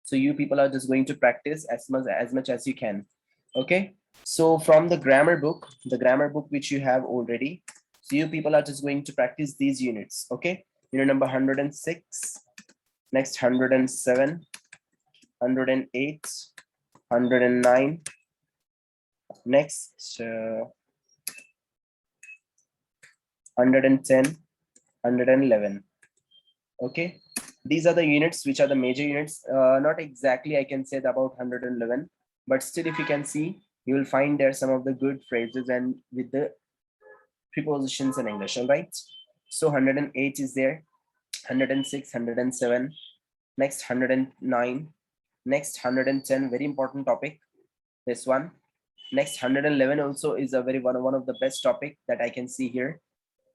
So you people are just going to practice as much as you can. Okay. So from the grammar book which you have already, so you people are just going to practice these units. Okay. Unit number 106, next 107, 108, 109, next 110, 111. Okay, these are the units which are the major units. Not exactly I can say about 111, but still if you can see, you will find there some of the good phrases and with the prepositions in English. All right, so 108 is there, 106, 107, next 109, next 110, very important topic, this one. Next 111 also is a very one of the best topic that I can see here,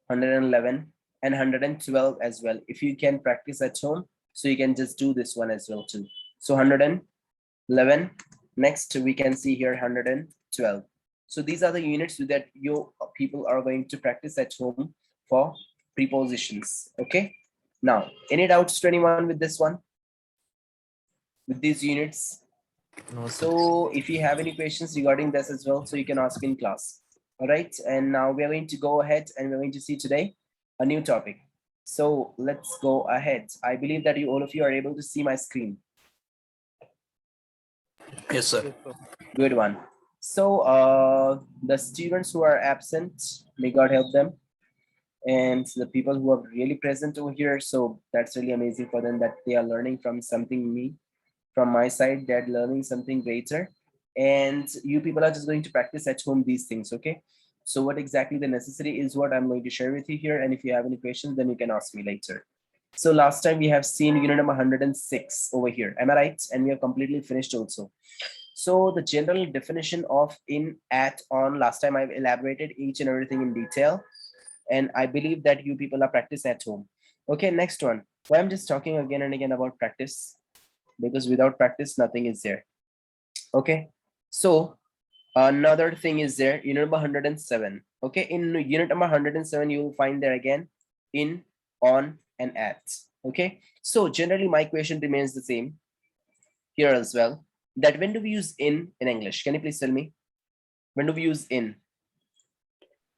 111 and 112 as well. If you can practice at home, so you can just do this one as well too. So 111, next we can see here 112. So these are the units that you people are going to practice at home for prepositions. Okay, now any doubts to anyone with this one, with these units? No, sir. So if you have any questions regarding this as well, so you can ask in class. All right, and now we are going to go ahead and we're going to see today a new topic. So let's go ahead. I believe that all of you are able to see my screen. Yes, sir. Good one. So the students who are absent, may God help them. And the people who are really present over here, so that's really amazing for them that they are learning from something me, from my side, they're learning something greater. And you people are just going to practice at home these things. Okay, so what exactly the necessary is what I'm going to share with you here, and if you have any questions then you can ask me later. So last time we have seen unit number 106 over here, am I right? And we are completely finished also. So the general definition of in, at, on, last time I've elaborated each and everything in detail, and I believe that you people are practice at home. Okay, next one. Why I'm just talking again and again about practice, because without practice nothing is there. Okay, so another thing is there, unit number 107. Okay, in unit number 107 you will find there again in, on, and at. Okay, so generally my question remains the same here as well, that when do we use in English? Can you please tell me, when do we use in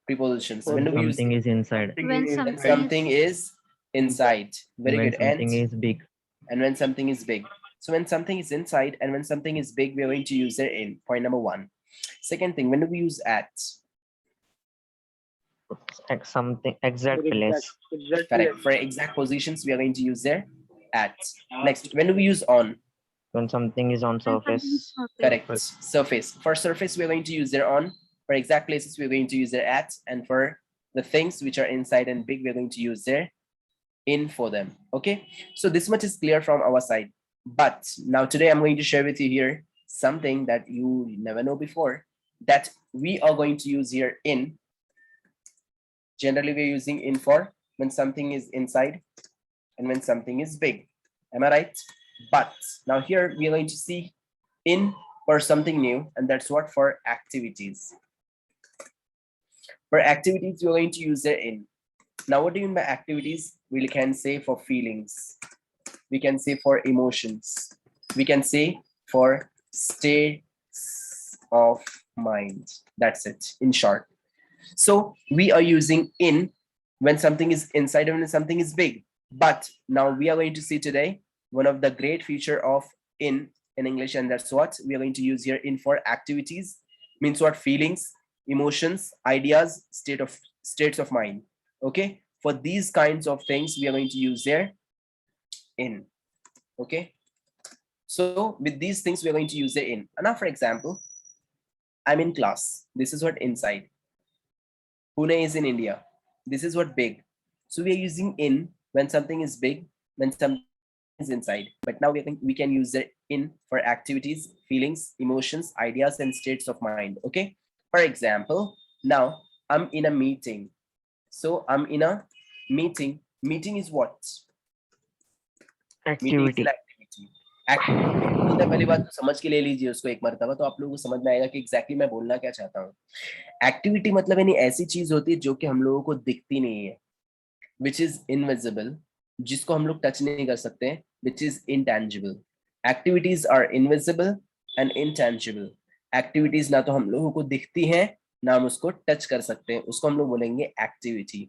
prepositions? When do we use Something is inside. When when something is inside? Very When good. something And is big. when something is big. So when something is inside and when something is big, we are going to use their in. Point number one. Second thing, when do we use at? Something exact place. Correct. For exact positions, we are going to use their at. Next, when do we use on? When something is on surface. Correct. Surface. For surface, we are going to use their on. For exact places, we are going to use their at. And for the things which are inside and big, we are going to use their in for them. Okay, so this much is clear from our side. But now today I'm going to share with you here something that you never know before, that we are going to use here in. Generally we're using in for when something is inside and when something is big. Am I right? But now here we are going to see in for something new, and that's what, for activities. For activities we're going to use the in. Now what do you mean by activities? We can say for feelings, we can say for emotions, we can say for states of mind. That's it in short. So we are using in when something is inside and when something is big. But now we are going to see today one of the great feature of in English, and that's what we are going to use here, in for activities. Means what? Feelings, emotions, ideas, states of mind. Okay, for these kinds of things we are going to use there in. Okay, so with these things we are going to use the in. Now for example, I'm in class, this is what inside. Pune is in India, this is what big. So we are using in when something is big, when something is inside. But now we can use the in for activities, feelings, emotions, ideas, and states of mind. Okay, for example, now I'm in a meeting. So I'm in a meeting. Meeting is what? Meeting is Activity. an activity. Activity पहली बात समझ के ले लीजिए उसको एक मर्तबा, तो आप लोगों को समझ में आएगा कि एग्जैक्टली मैं बोलना क्या चाहता हूँ. एक्टिविटी मतलब यानी ऐसी चीज होती है जो कि हम लोगों को दिखती नहीं है, विच इज इनविजिबल, जिसको हम लोग टच नहीं कर सकते, which is intangible. Activities are invisible and intangible. Activities ना तो हम लोगों को दिखती हैं ना हम उसको टच कर सकते हैं, उसको हम लोग बोलेंगे activity.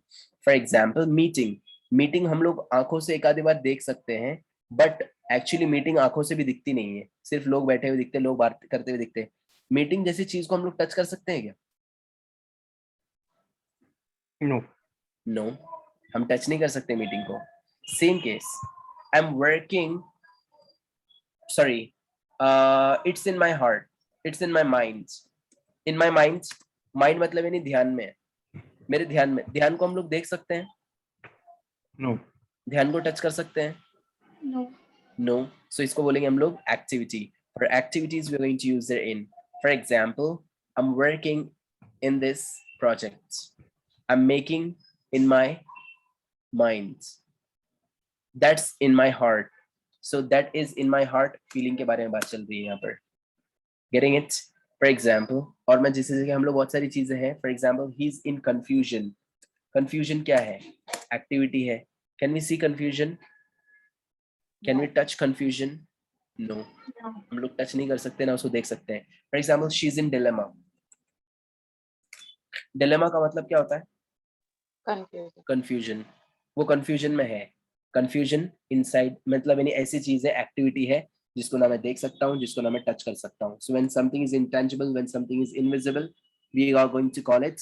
For example meeting. Meeting हम लोग आंखों से एक आधी बार देख सकते हैं, बट एक्चुअली मीटिंग आंखों से भी दिखती नहीं है, सिर्फ लोग बैठे हुए दिखते हैं, लोग बात करते हुए दिखते हैं. मीटिंग जैसी चीज को हम लोग टच कर सकते हैं क्या? नो. नो, हम टच नहीं कर सकते मीटिंग को. Same case, I am working, sorry, it's in my heart, it's in my mind. In my mind, mind मतलब यानी ध्यान में है, मेरे ध्यान में. ध्यान को हम लोग देख सकते हैं? नो. ध्यान को टच कर सकते हैं? No. नो. सो इसको बोलेंगे हम लोग activity. For activities we are going to use there in. For example, I am working in this project, I am making in my mind, that's in my heart. So that is in my heart, feeling के बारे में बात चल रही है यहाँ पर. Getting it? For example, और मैं जिस जगह हम लोग बहुत सारी चीजें हैं. For example, he is in confusion. Confusion क्या है? एक्टिविटी है. Can we see confusion? Can we touch confusion? No, No. हम लोग टच नहीं कर सकते ना उसको देख सकते हैं. For example, she is in dilemma. Dilemma का मतलब क्या होता है? Confusion. कंफ्यूजन. वो कंफ्यूजन में है. कंफ्यूजन इनसाइड मतलब यानी ऐसी चीज है, एक्टिविटी है जिसको ना मैं देख सकता हूँ, जिसको ना मैं टच कर सकता हूँ. So when something is intangible, when something is invisible, we are going to call it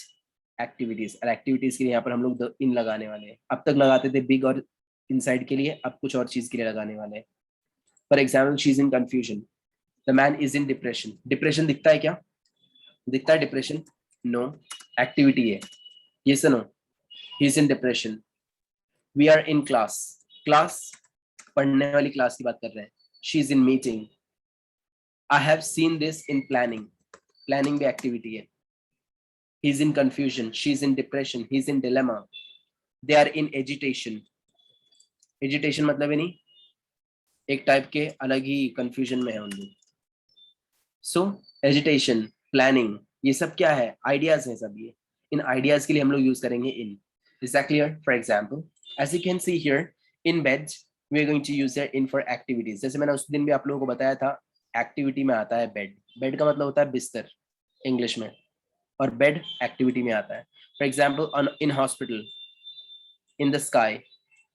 activities. और एक्टिविटीज के लिए यहाँ पर हम लोग इन लगाने वाले हैं. अब तक लगाते थे बिग और इनसाइड के लिए, अब कुछ और चीज के लिए लगाने वाले हैं. For example, she is in confusion. The man is in depression. Depression दिखता है क्या? दिखता है डिप्रेशन? नो, एक्टिविटी है. ये सुनो, he is in depression. We are in class. Class, पढ़ने वाली क्लास की बात कर रहे हैं. She is in meeting. I have seen this in planning. Planning भी एक्टिविटी है. He is in confusion, she is in depression, he is in dilemma. They are in agitation. Agitation मतलब है नहीं, एक टाइप के अलग ही कंफ्यूजन में है उन लोग. सो एजिटेशन, प्लानिंग, ये सब क्या है? आइडियाज हैं सब ये. इन आइडियाज के लिए हम लोग यूज करेंगे in. Is that clear? For example, as you can see here, in bed we are going to use their in for activities. जैसे मैंने उस दिन भी आप लोगों को बताया था, एक्टिविटी में आता है बेड. बेड का मतलब होता है बिस्तर इंग्लिश में, और बेड एक्टिविटी में आता है. For example, in hospital, in the sky,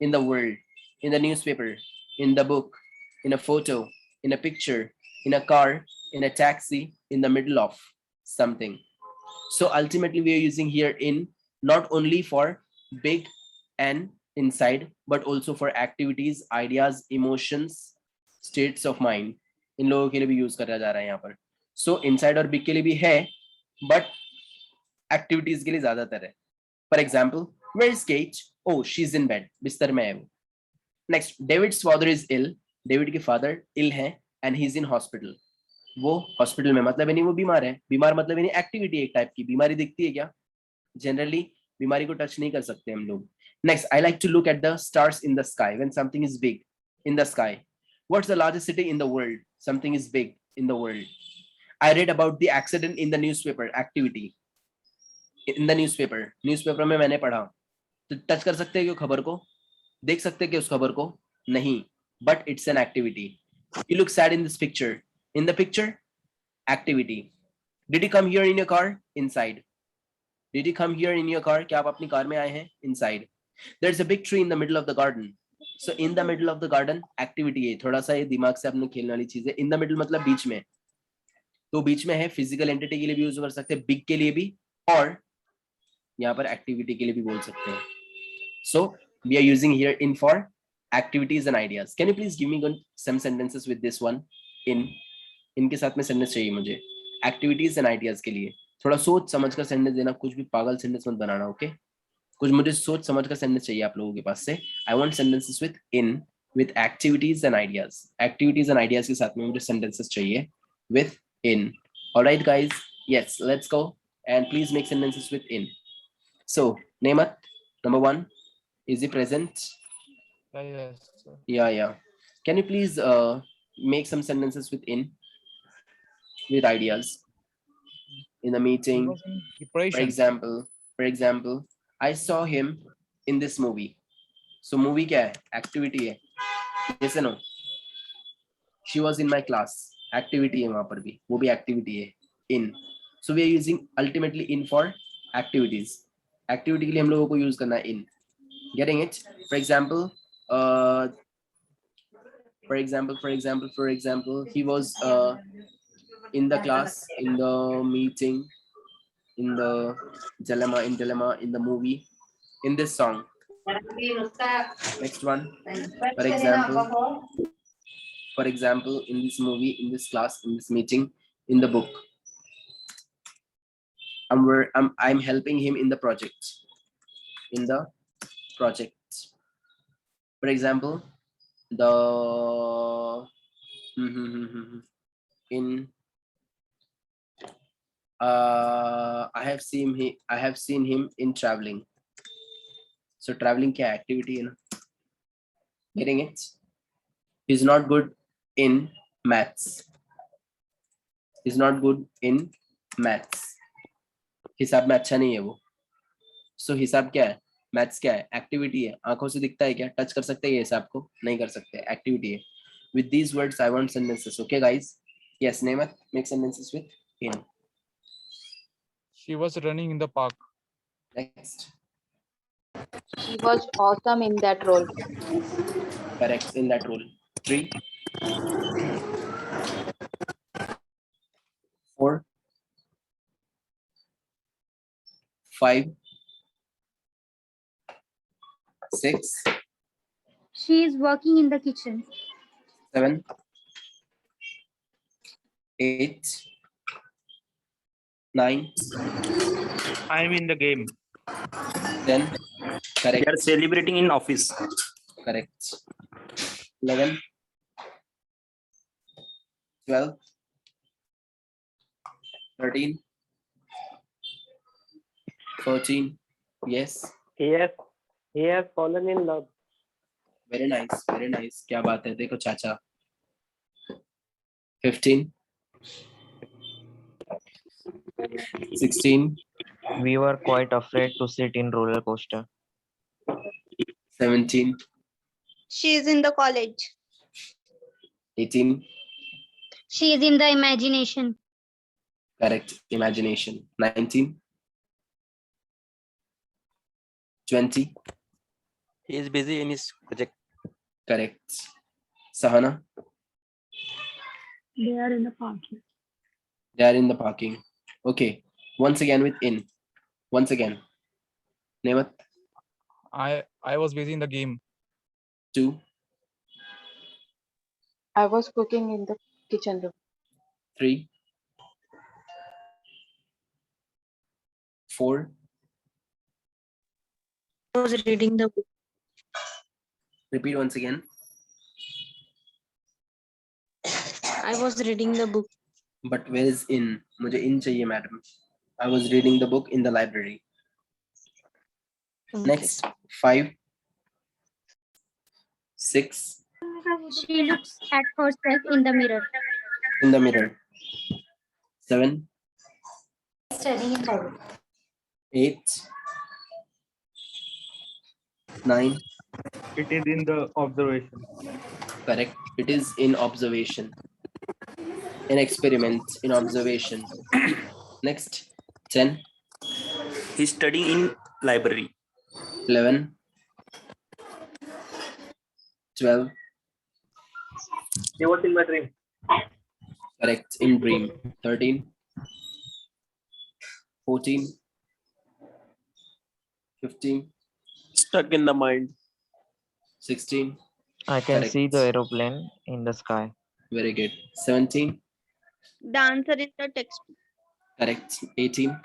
in the world, in the newspaper, in the book, in a photo, in a picture, in a car, in a taxi, in the middle of something. So ultimately we are using here in not only for big and inside, but also for activities, ideas, emotions, states of mind. इन लोगों के लिए भी use करा जा रहा है यहाँ पर. So inside और big के लिए भी है, but activities के लिए ज्यादातर है. For example, where is Kate? Oh, she's in bed. बिस्तर में है वो. Next, David's father is ill. David के father ill हैं and he's in hospital. वो हॉस्पिटल में मतलब नहीं वो बीमार है. बीमार मतलब नहीं एक्टिविटी एक टाइप की. बीमारी दिखती है क्या? जनरली बीमारी को टच नहीं कर सकते हम लोग. Next, I like to look at the stars in the sky when something is big in the sky. What's the largest city in the world? Something is big in the world. I read about the accident in the newspaper. Activity in the newspaper. Newspaper में मैंने पढ़ा. तो touch कर सकते हैं क्या खबर को? देख सकते हैं क्या उस खबर को? नहीं, but it's an activity. You look sad in this picture. In the picture, activity. Did you come here in your car? Inside. Did you come here in your car? क्या आप अपनी कार में आए हैं? Inside. There's a big tree in the middle of the garden. So in the middle of the garden, activity है. थोड़ा सा ये दिमाग से अपने खेलने वाली चीज है. In the middle मतलब बीच में. तो बीच में है, फिजिकल एंटिटी के लिए भी यूज कर सकते हैं, बिग के लिए भी, और यहाँ पर एक्टिविटी के लिए भी बोल सकते हैं. So we are using here in for activities and ideas. Can you please give me some sentences with this one? इनके साथ में सेंटेंस चाहिए मुझे एक्टिविटीज एंड आइडियाज के लिए. थोड़ा सोच समझ कर सेंटेंस देना, कुछ भी पागल सेंटेंस मत बनाना. ओके, कुछ मुझे सोच समझ कर सेंटेंस चाहिए आप लोगों के पास से. I want sentences with in, with activities and ideas. Activities and ideas के साथ में मुझे सेंटेंसेस चाहिए with in. Alright guys, yes, let's go and please make sentences with in. So Nemat, number 1, is he present? Yes, sir. Yeah. Can you please make some sentences with in, with ideas in the He meeting? was in For depression. example, I saw him in this movie. So movie क्या है? Activity है. Yes or no? She was in my class. Activity है वहाँ पर भी, वो भी activity है. In. So we are using ultimately in for activities. Activity के लिए हम लोगों को use करना है in. Getting it? For example, he was in the class, in the meeting, in the dilemma, in the movie, in this song. Next one. For example, in this movie, in this class, in this meeting, in the book. I'm helping him in the project. In the project. For example, the in I have seen him in traveling. So traveling क्या activity है ना? Getting it? He's not good in maths. He's not good in maths. हिसाब में अच्छा नहीं है वो. So हिसाब क्या है? मैथ्स क्या है? एक्टिविटी है. आंखों से दिखता है क्या? टच कर सकते हैं ये हिसाब को? नहीं कर सकते. एक्टिविटी है. With these words, I want sentences. Okay, guys? Yes, Nemat, make sentences with in. She was running in the park. Next. She was awesome in that role. Correct, in that role. 3. 4. 5. 6. She is working in the kitchen. 7. 8. 9. I'm in the game. 10. Correct. They are celebrating in office. Correct. 11. 12. 13. 14. Yes. He has fallen in love. Very nice. Very nice. क्या बात है? देखो चाचा. 15. 16. We were quite afraid to sit in roller coaster. 17. She is in the college. 18. She is in the imagination. Correct. Imagination. 19. 20. He is busy in his project. Correct. Sahana. They are in the parking. They are in the parking. Okay. Once again with in. Once again. Nemat. I was busy in the game. 2. I was cooking in the kitchen room. 3. 4. I was reading the book. Repeat once again. I was reading the book. But where is in? मुझे in चाहिए madam. I was reading the book in the library. Next. 5. 6. She looks at herself in the mirror. In the mirror. 7. Studying in the 8. 9. It is in the observation. Correct. It is in observation. In experiment, in observation. Next. 10. He's studying in library. 11. 12. He was in my dream. Correct. In dream. 13. 14. 15. Stuck in the mind. 16. I can see the Correct. aeroplane in the sky. Very good. 17. The answer is the textbook. Correct. 18.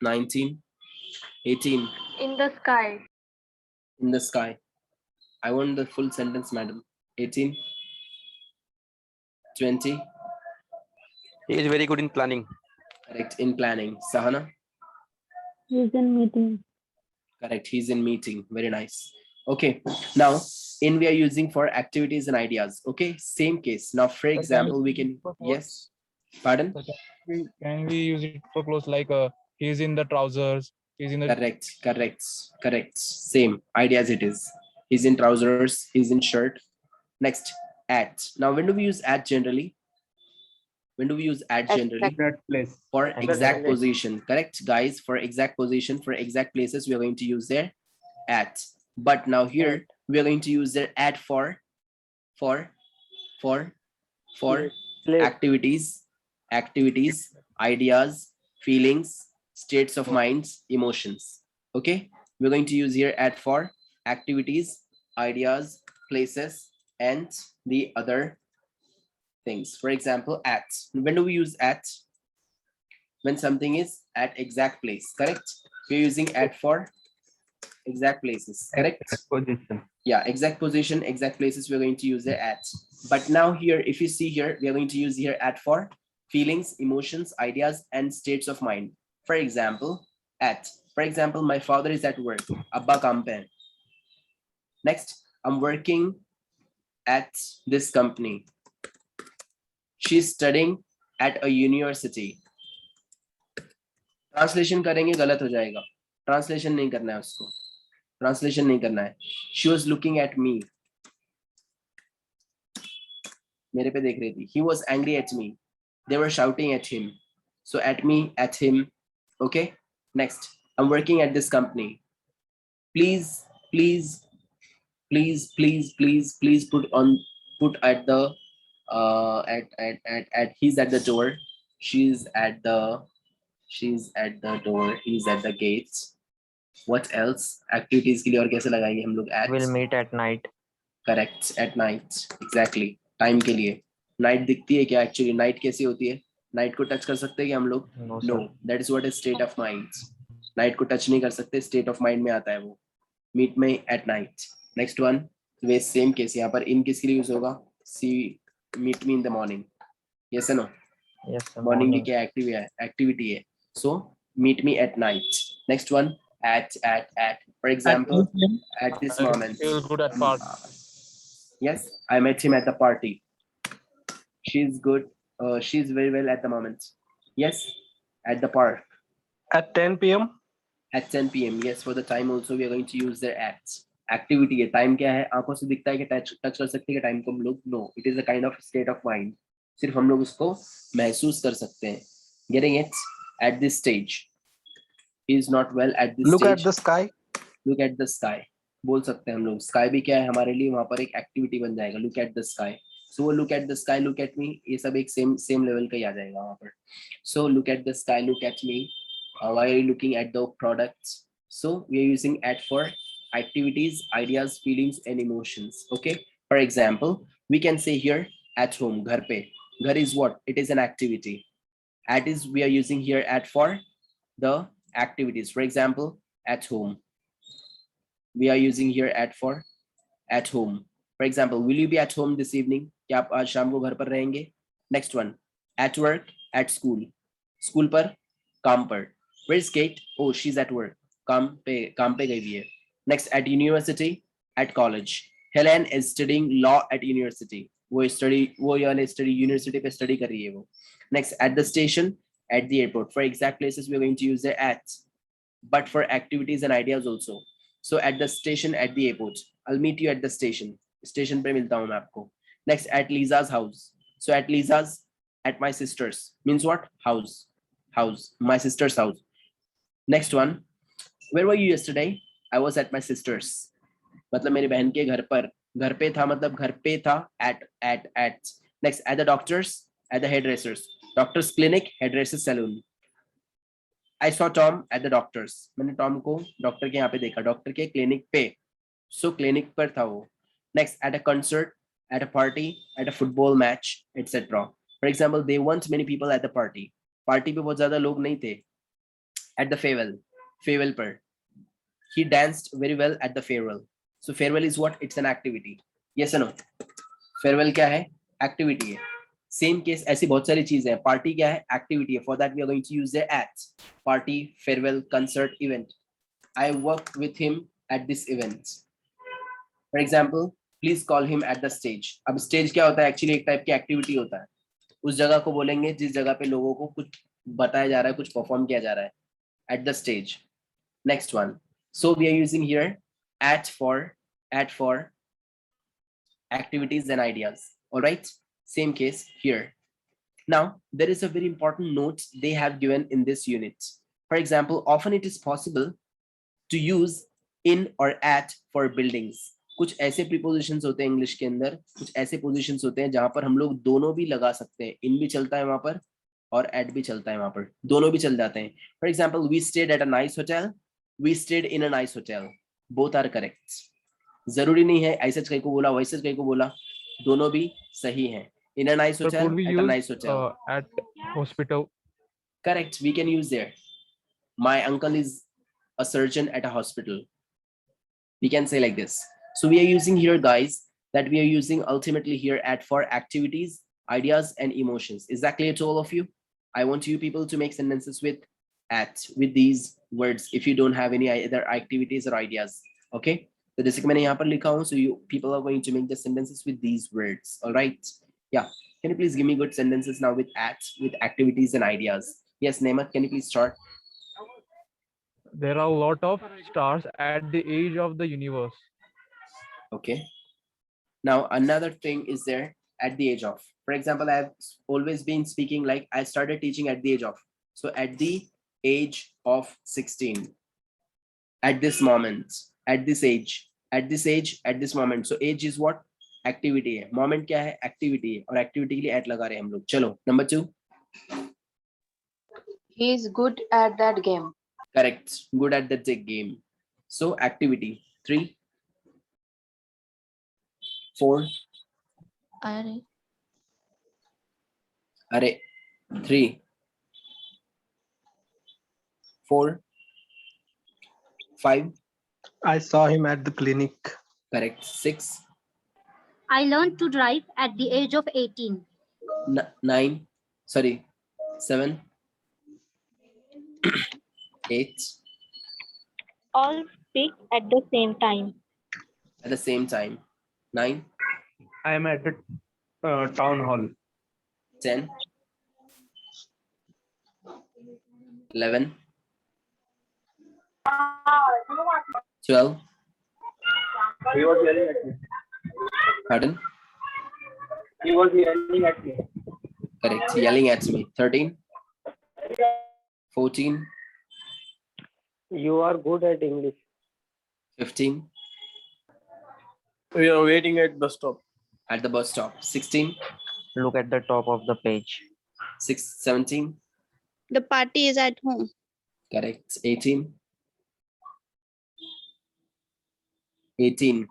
19. 18. In the sky. In the sky. I want the full sentence, madam. 18. 20. He is very good in planning. Correct. In planning. Sahana. He's in meeting. Correct. He's in meeting. Very nice. Okay. Now, in we are using for activities and ideas. Okay. Same case. Now, for example, we can. Yes. Pardon? Can we use it for clothes like he's in the trousers, he's in the Correct. Correct. Correct. Same idea as it is. He's in trousers. He's in shirt. Next, at. Now, when do we use at generally? When do we use at generally? That place. For Exact exact place. position, correct, guys? For exact position, for exact places, we are going to use their at. But now here, we are going to use their at for Place. activities, ideas, feelings, states of minds, emotions. Okay, we're going to use here at for activities, ideas, places, and the other things. For example, at. When do we use at? When something is at exact place, correct? We're using at for exact places, correct? Position. Yeah, exact position, exact places, we're going to use the at. But now here, if you see here, we are going to use here at for feelings, emotions, ideas, and states of mind. For example, at. For example, my father is at work. Abba kaam pe hai. Next, I'm working at this company. She's studying at a university. Translation करेंगे गलत हो जाएगा. Translation नहीं करना है उसको. Translation नहीं करना है. She was looking at me. मेरे पे देख रही थी. He was angry at me. They were shouting at him. So at me, at him. Okay. Next, I'm working at this company. Please put at the he's at the door. She's at the door. He's at the gates. What else? Activities के लिए और कैसे लगाएंगे हम लोग at? We'll meet at night. Correct, at night. Exactly. Time के लिए. Night दिखती है क्या actually? Night कैसी होती है? Night को touch कर सकते हैं क्या हम लोग? No, No. sir. That is what is state of mind. Night को touch नहीं कर सकते. State of mind में आता है वो. Meet me at night. Next one. Way same case. यहाँ पर in किसके लिए use होगा? See, meet me in the morning. Yes or no? Yes, sir. Morning की क्या activity है? So meet me at night. Next one. At. For example, at this moment. He was good at party. Yes, I met him at the party. She's good. She's very well at the moment. Yes, at the park. At 10 p.m. At 10 p.m. Yes, for the time also we are going to use their at. Activity है. Time क्या है? आंखों से दिखता है कि touch कर सकते हैं कि time को हम लोग? No, it is a kind of state of mind. सिर्फ हम लोग उसको महसूस कर सकते हैं. Getting it? At this stage. He is not well at this Look stage. at the sky. Look at the sky. बोल सकते हैं हम लोग. Sky भी क्या है हमारे लिए? वहाँ पर एक activity बन जाएगा. Look at the sky. So वो look at the sky, look at me, ये सब एक same level का ही आ जाएगा वहाँ पर. So look at the sky, look at me. Why are you looking at the products? So we are using at for activities, ideas, feelings, and emotions. Okay. For example, we can say here at home, घर पे. घर is what? It is an activity. At is we are using here at for the activities. For example, at home. We are using here at home. For example, will you be at home this evening? क्या आप आज शाम को घर पर रहेंगे? Next one, at work, at school. School पर, काम पर. Where is Kate? Oh, she's at work. काम पे गई हुई है. Next, at university, at college. Helen is studying law at university. वो study university पे study कर रही है वो. Next, at the station, at the airport. For exact places, we are going to use the at. But for activities and ideas also. So at the station, at the airport. I'll meet you at the station. Station पे मिलता हूँ मैं आपको. Next, at Lisa's house. So at Lisa's, at my sister's. Means what? House. My sister's house. Next one. Where were you yesterday? I was at my sister's. मतलब मेरी बहन के घर पर. घर पे था मतलब घर पे था. At. Next, at the doctor's, at the hairdresser's. Doctor's clinic, hairdresser's salon. I saw Tom at the doctor's. मैंने टॉम को डॉक्टर के यहाँ पे देखा. डॉक्टर के क्लिनिक पे. So clinic पर था वो. Next, at a concert, at a party, at a football match, etc. For example, they want many people at the party. Party पे बहुत ज़्यादा लोग नहीं थे. At the farewell पर. He danced very well at the farewell. So farewell is what? It's an activity. Yes or no? Farewell क्या है? Activity है. Same case ऐसी बहुत सारी चीजें हैं. Party क्या है? Activity है. For that we are going to use the at. Party, farewell, concert, event. I worked with him at this event. For example, please call him at the stage. अब stage क्या होता है? Actually एक type की activity होता है. उस जगह को बोलेंगे जिस जगह पे लोगों को कुछ बताया जा रहा है, कुछ perform किया जा रहा है. At the stage. Next one. So we are using here at for activities and ideas. All right, same case here. Now, there is a very important note they have given in this unit. For example, often it is possible to use in or at for buildings. कुछ ऐसे prepositions होते हैं English के अंदर, कुछ ऐसे positions होते हैं जहां पर हम लोग दोनों भी लगा सकते हैं. in भी चलता है वहां पर और at भी चलता है वहां पर, दोनों भी चल जाते हैं. For example, we stayed at a nice hotel. We stayed in a nice hotel. Both are correct. जरूरी नहीं है ऐसे कहीं को बोला वैसे कहीं को बोला, दोनों भी सही हैं. In a nice So hotel, could we at a use nice hotel. at hospital? Correct, we can use there. My uncle is a surgeon at a hospital. We can say like this. So we are using here, guys, that we are using ultimately here at for activities, ideas, and emotions. Is that clear to all of you? I want you people to make sentences with at, with these words if you don't have any other activities or ideas. Okay? So जैसे कि मैंने यहाँ पर लिखा हूँ, so you people are going to make the sentences with these words. All right? Yeah. Can you please give me good sentences now with at, with activities and ideas? Yes, Nemat, can you please start? There are a lot of stars at the edge of the universe. Okay. Now another thing is there at the age of. For example, I've always been speaking like I started teaching at the age of. So at the age of 16. At this moment, at this age, at this age, at this moment. So age is what? Activity है. Moment क्या है? Activity है. और activity के लिए at लगा रहे हैं हम लोग. चलो, number 2. He is good at that game. Correct. Good at the game. So activity. 3. 4. Array. 3. 4. 5. I saw him at the clinic. Correct. 6. I learned to drive at the age of 18. 9. Sorry. 7. 8. All speak at the same time. At the same time. 9. I am at the town hall. 10. 11. 12. He was yelling at me. Pardon? He was yelling at me. Correct. Yelling at me. 13. 14. You are good at English. 15. We are waiting at bus stop. At the bus stop. 16. Look at the top of the page. 17. The party is at home. Correct. 18. 18.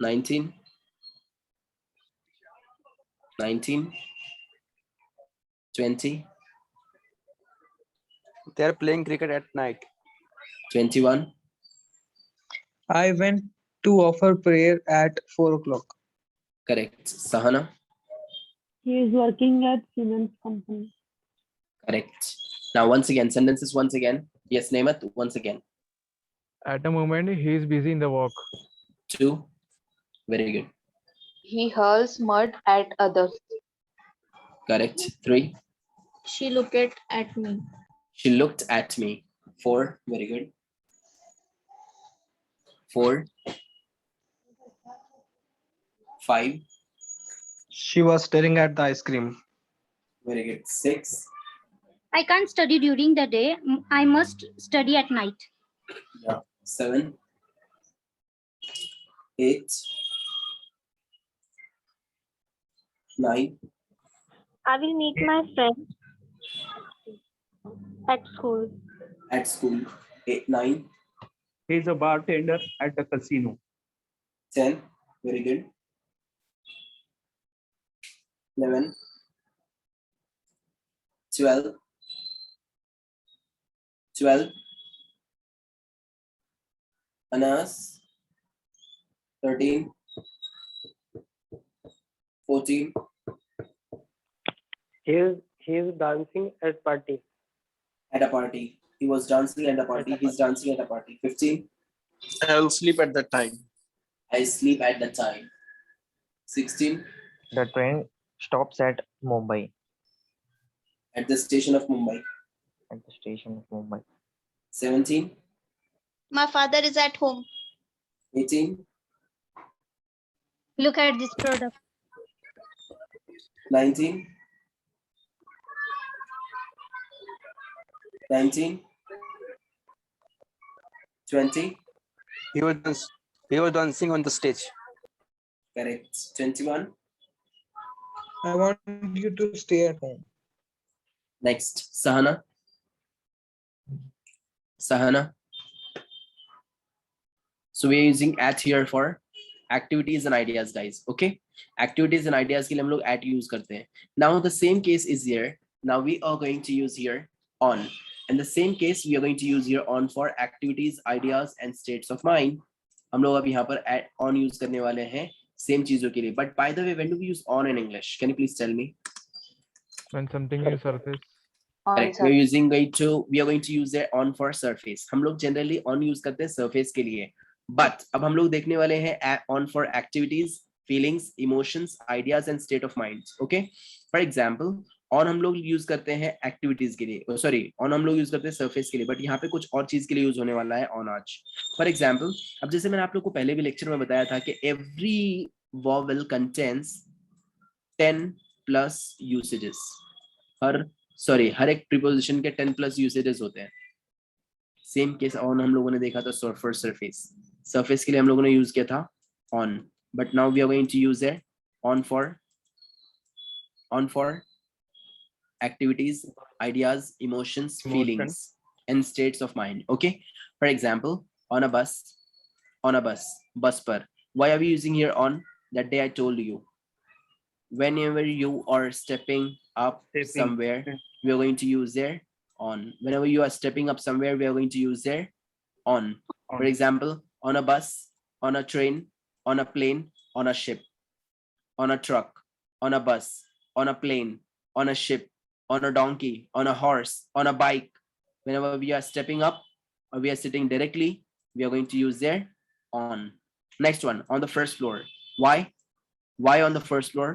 19. 19. 20. They are playing cricket at night. 21. I went to offer prayer at 4 o'clock. Correct. Sahana. He is working at Siemens company. Correct. Now once again, sentences once again. Yes, Nemat, once again. At the moment, he is busy in the work. 2. Very good. He hurls mud at others. Correct. 3. She looked at me. She looked at me. 4. Very good. 4. 5. She was staring at the ice cream. Very good. 6. I can't study during the day. I must study at night. 7. 8. 9. I will meet my friend at school. At school. 8. 9. He is a bartender at the casino. 10. Very good. 11. 12. 12. Anas. 13. 14. He is dancing at party. At a party. He was dancing at a party. He's dancing at a party. 15. I'll sleep at that time. I sleep at the time. 16. The train stops at Mumbai, At the station of Mumbai. at the station of Mumbai. 17. My father is at home. 18. Look at this product. 19, 19, 20, He was dancing on the stage. correct. 21. I want you to stay at home. Next, Sahana. Sahana. So we are using at here for activities and ideas, guys. Okay, activities and ideas के लिए हम लोग at use करते हैं. Now the same case is here. Now we are going to use here on. And the same case we are going to use here on for activities, ideas and states of mind. हम लोग अब यहाँ पर at on use करने वाले हैं same चीजों के लिए. But by the way, when do we use on in English? Can you please tell me? When something is surface. On Correct. We are going to use it on for surface. हम लोग generally on use करते हैं surface के लिए. But अब हम लोग देखने वाले हैं on for activities, feelings, emotions, ideas and state of minds. Okay. For example, on हम लोग use करते हैं activities के लिए. Sorry, on हम लोग use करते हैं surface के लिए. But यहाँ पे कुछ और चीज के लिए use होने वाला है on आज. For example, अब जैसे मैंने आप लोग को पहले भी लेक्चर में बताया था कि every vowel contains 10 plus usages. हर एक प्रीपोजिशन के 10 प्लस यूसेजेस होते हैं. सेम केस ऑन हम लोगों ने देखा था फॉर सरफेस के लिए हम लोगों ने यूज किया था on. But now we are going to use it on for activities, ideas, emotions, feelings and states of mind. Okay, for example on a bus पर. Why are we using here on? That day I told you, whenever you are stepping up somewhere, we are going to use their on. Whenever you are stepping up somewhere, we are going to use their on. For example, on a bus, on a train, on a plane, on a ship, on a truck, on a bus, on a plane, on a ship, on a donkey, on a horse, on a bike. Whenever we are stepping up or we are sitting directly, we are going to use their on. Next one, on the first floor. Why on the first floor?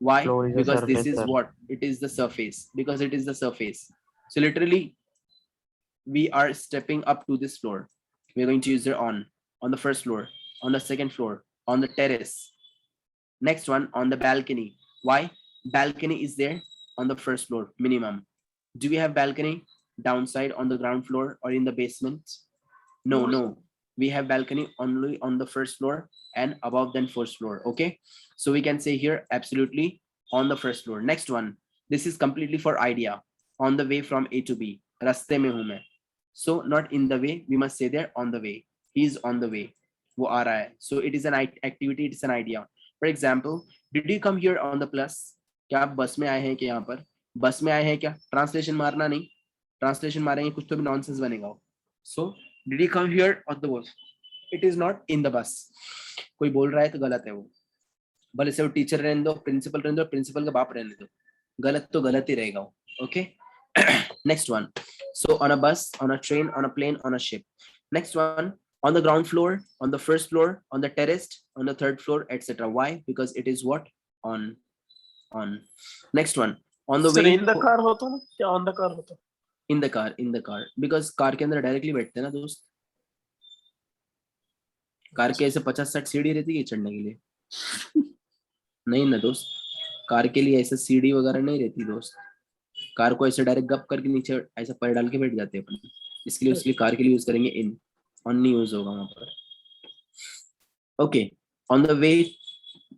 Why? Floor is a Because this surface, is sir. what? It is the surface. Because it is the surface. So literally, we are stepping up to this floor. We are going to use it on the first floor, on the second floor, on the terrace. Next one, on the balcony. Why? Balcony is there on the first floor, minimum. Do we have balcony downside on the ground floor or in the basement? No. We have balcony only on the first floor and above than first floor. Okay, so we can say here absolutely on the first floor. Next one, this is completely for idea. On the way from A to B. रास्ते में हूं मैं. So not in the way, we must say there on the way. He is on the way. वो आ रहा है. So it is an activity, it is an idea. For example, did you come here on the plus? क्या आप बस में आए हैं क्या? यहाँ पर बस में आए हैं क्या? ट्रांसलेशन मारना नहीं. ट्रांसलेशन मारेंगे कुछ तो भी नॉनसेंस बनेगा. So did he come here on the bus? It is not in the bus. कोई बोल रहा है तो गलत है वो. भले से वो टीचर रहने दो, प्रिंसिपल रहने दो, प्रिंसिपल का बाप रहने दो, गलत तो गलत ही रहेगा वो. Okay. Next one. So on a bus, on a train, on a plane, on a ship. Next one, on the ground floor, on the first floor, on the terrace, on the third floor, etc. Why? Because it is what? On. Next one, on the way. in the car होता ना? क्या on the car होता? In the car. Because car के अंदर directly बैठते हैं ना दोस्त. कार के ऐसे 50-60 सीढ़ी रहती है चढ़ने के लिए. नहीं ना दोस्त, कार के लिए ऐसे सीढ़ी वगैरह नहीं रहती दोस्त. कार को ऐसे डायरेक्ट गप करके नीचे ऐसा पैर डाल के बैठ जाते हैं अपन. इसके लिए उसके कार के लिए यूज करेंगे इन. ऑन नहीं यूज होगा वहां पर. Okay, on the way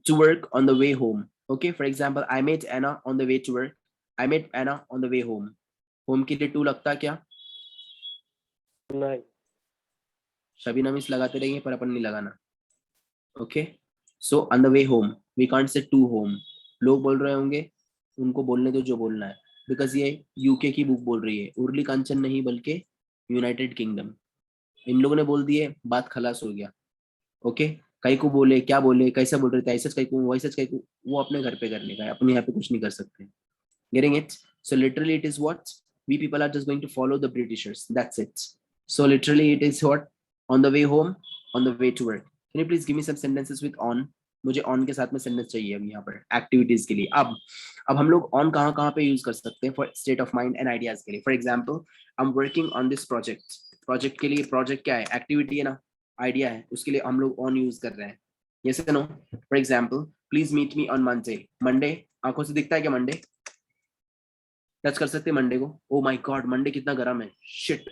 to work, on the way home. Okay, for example I met Anna on the way to work, I met Anna on the way home. Home के लिए to लगता क्या? नहीं. Shabina miss लगाते रहेंगे पर अपन नहीं लगाना. Okay, so on the way home we can't say to home. लोग बोल रहे होंगे, उनको बोलने दो जो बोलना है. बिकॉज ये यूके की बुक बोल रही है, उर्ली कांचन नहीं बल्कि यूनाइटेड किंगडम. इन लोगों ने बोल दिए, बात खलास हो गया. ओके, कई को बोले, क्या बोले, कैसे बोल रहे थे, ऐसे कई को, वैसे कई को, वो अपने घर पे करने का है, अपने यहाँ पे कुछ नहीं कर सकते. Getting it? So literally it is what? We people are just going to follow the Britishers. That's it. So literally it is what? On the way home, on the way to work. Can you please give me some sentences with on? मुझे on के साथ में sentence चाहिए अभी यहाँ पर activities के लिए. अब हम लोग on कहाँ पे यूज कर सकते हैं? For state of mind and ideas के लिए. For example, I am working on this project. Project के लिए प्रोजेक्ट क्या है? एक्टिविटी है ना, आइडिया है, उसके लिए हम लोग on यूज कर रहे हैं. Yes or no? For example, please meet me on Monday. Monday आंखों से दिखता है क्या? Monday टच कर सकते हैं Monday को? Oh my God, Monday कितना गर्म है. Shit.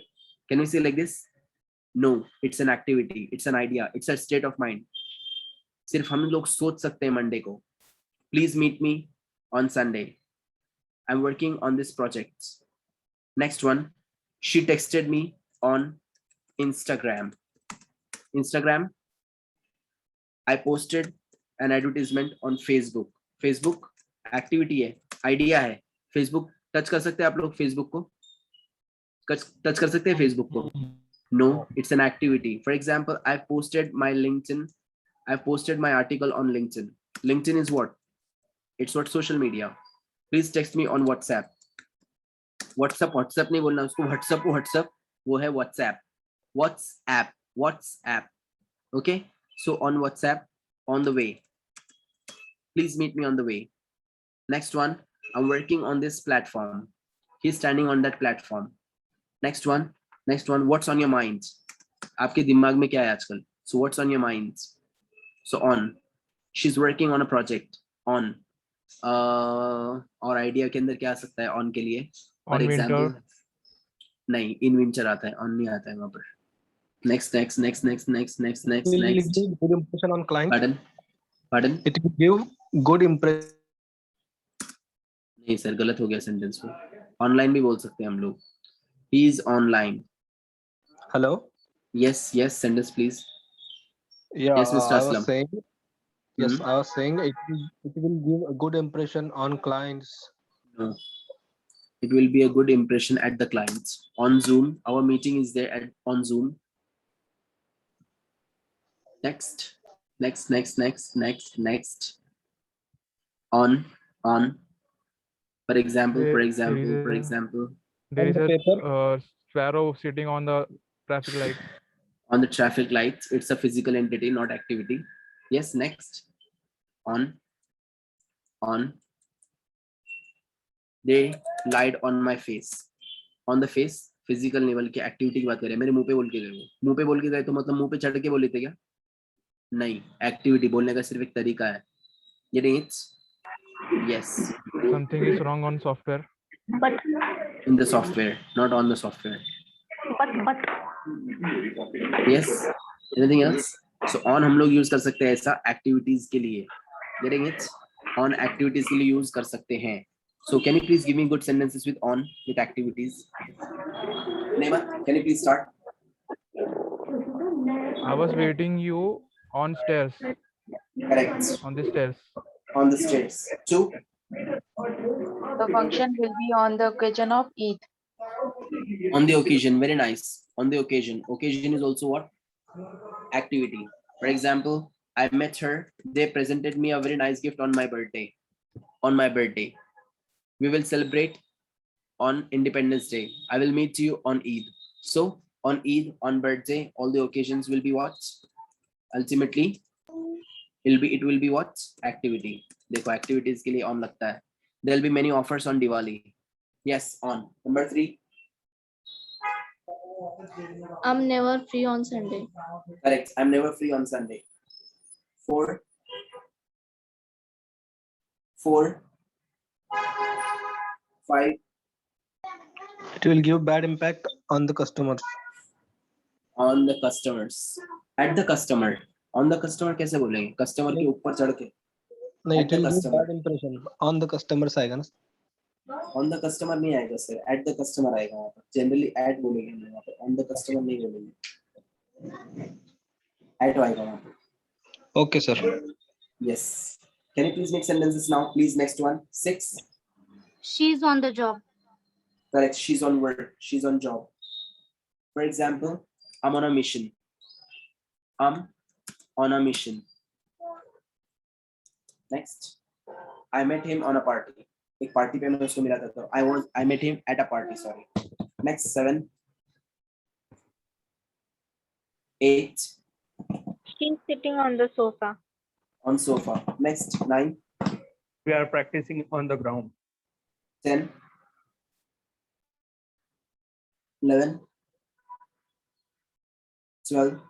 Can we say like this? No, it's an activity, it's an idea, it's a state of mind. सिर्फ हम लोग सोच सकते हैं Monday को. Please meet me on Sunday. I'm working on this project. Next one, she texted me on Instagram. Instagram, I posted an advertisement on Facebook. Facebook activity है, idea है. Facebook touch कर सकते हैं आप लोग Facebook को? Touch कर सकते हैं Facebook को? No, it's an activity. For example, I posted my LinkedIn. I posted my article on LinkedIn. LinkedIn is what? It's what? Social media. Please text me on WhatsApp. WhatsApp नहीं बोलना उसको, WhatsApp वो है WhatsApp. WhatsApp. Okay, so on WhatsApp, on the way. Please meet me on the way. Next one, I'm working on this platform. He's standing on that platform. Next one, what's on your mind? आपके दिमाग में क्या है आजकल? So what's on your mind? So on, she's working on a project. On, और idea के अंदर क्या आ सकता है on के लिए? For On example, winter. नहीं, in winter आता है, on नहीं आता है वहाँ पर. Next. It will give good impression on client. Pardon? It will give good impression. नहीं सर, गलत हो गया सेंटेंस में. ऑनलाइन भी बोल सकते हैं हम लोग. He is online. Hello. Yes, sentence please. Yeah, Yes, Mr. I Aslam. was saying. Yes, I was saying it will give a good impression on clients. No. It will be a good impression at the clients. On Zoom, our meeting is there on Zoom. Next. On. For example. There is On the paper. a sparrow sitting on the traffic light. On the traffic lights, it's a physical entity, not activity. Yes, next. On. They lied on my face. On the face, physical level की activity की बात करें. मेरे मुंह पे बोल के गए वो. मुंह पे बोल के गए तो मतलब मुंह पे चढ़ के बोले थे क्या? नहीं, activity बोलने का सिर्फ एक तरीका है. Getting it? Yes. Something is wrong on software. In the software, not on the software. Yes. Anything else? So on हम लोग use कर सकते हैं ऐसा activities के लिए. Getting it? On activities के लिए use कर सकते हैं. So can you please give me good sentences with on, with activities? Neema, can you please start? I was waiting you on stairs. Correct. On the stairs. On the stairs. 2. The function will be on the occasion of Eid. On the occasion. Very nice. On the occasion. Occasion is also what? Activity. For example, I met her. They presented me a very nice gift on my birthday. On my birthday. We will celebrate on Independence Day. I will meet you on Eid. So on Eid, on birthday, all the occasions will be what? Ultimately, it will be what? Activity. देखो activities के लिए on लगता है. There will be many offers on Diwali. Yes, on. Number 3. I'm never free on Sunday. Correct. I'm never free on Sunday. 4. 5. It will give bad impact on the customers. On the customers. At the customer. On the customer कैसे बोलेंगे? Customer के ऊपर चढ़ के. No, At it the will give customer. bad impression on the customers आएगा ना. On the customer नहीं आएगा सर. At the customer आएगा वहाँ पर. Generally at बोलेंगे हम वहाँ पर. On the customer नहीं बोलेंगे. At आएगा वहाँ पर. Okay, sir. Yes. Can you please make sentences now? Please, next one. 6. She's on the job. Correct. She's on work. She's on job. For example, I'm on a mission. I'm on a mission. Next. I met him on a party. एक party पे मैं उसको मिला था तो I met him at a party. Sorry. Next. 7. 8. She's sitting on the sofa. On sofa. Next. 9. We are practicing on the ground. 10. 11. 12.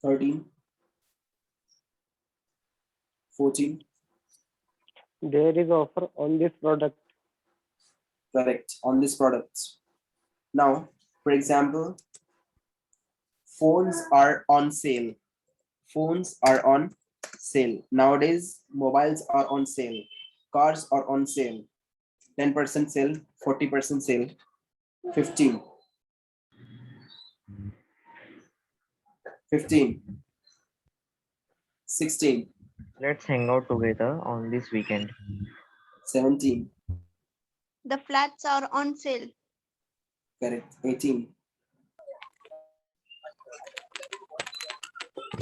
13, 14. There is offer on this product. Correct, on this product. Now, for example, phones are on sale. Phones are on sale. Nowadays, mobiles are on sale. Cars are on sale. 10% sale, 40% sale, 15. 15. 16. Let's hang out together on this weekend. 17. The flats are on sale. Correct. 18.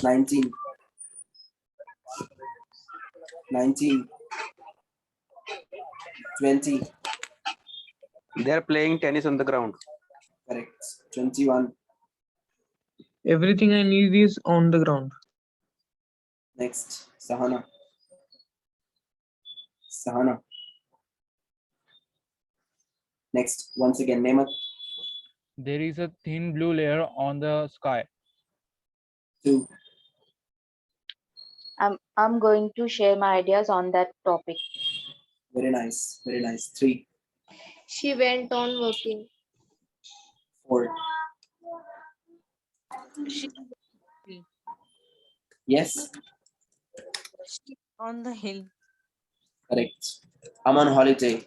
19. 19. 20. They are playing tennis on the ground. Correct. 21. Everything I need is on the ground. Next. Sahana. Sahana. Next. Once again, Nemat. There is a thin blue layer on the sky. 2. I'm going to share my ideas on that topic. Very nice. Very nice. 3. She went on working. 4. Yes. On the hill. Correct. I'm on holiday.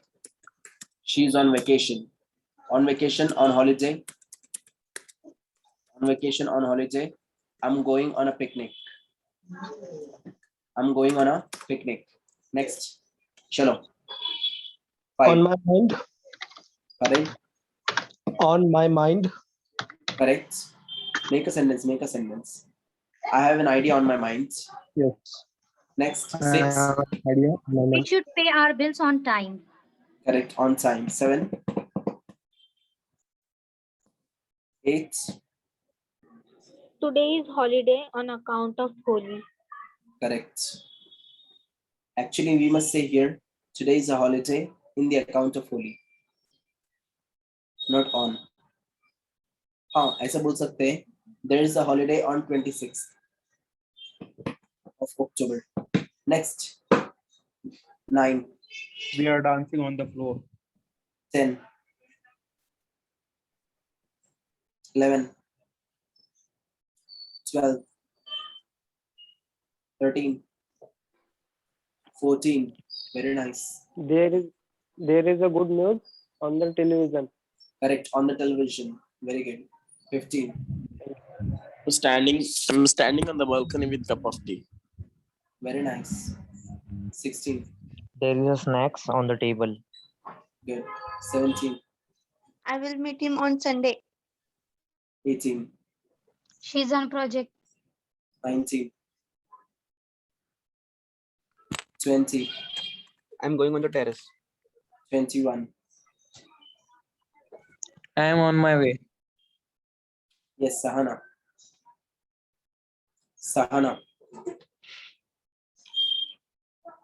She's on vacation. On vacation, on holiday. On vacation, on holiday. I'm going on a picnic. I'm going on a picnic. Next. Chalo. 5. On my mind. Correct. On my mind. Correct. Make a sentence. Make a sentence. I have an idea on my mind. Yes. Next. I 6. have an idea on my We mind. should pay our bills on time. Correct. On time. 7. 8. Today is holiday on account of Holi. Correct. Actually, we must say here, today is a holiday in the account of Holi. Not on. हाँ ऐसा बोल सकते हैं. There is a holiday on 26th of October. Next. 9. We are dancing on the floor. 10. 11. 12. 13. 14. Very nice. There is a good news on the television. Correct. On the television. Very good. 15. I'm standing on the balcony with cup of tea. Very nice. 16. There is a snacks on the table. Good. 17. I will meet him on Sunday. 18. She's on project. 19. 20. I'm going on the terrace. 21. I am on my way. Yes, Sahana. Sahana.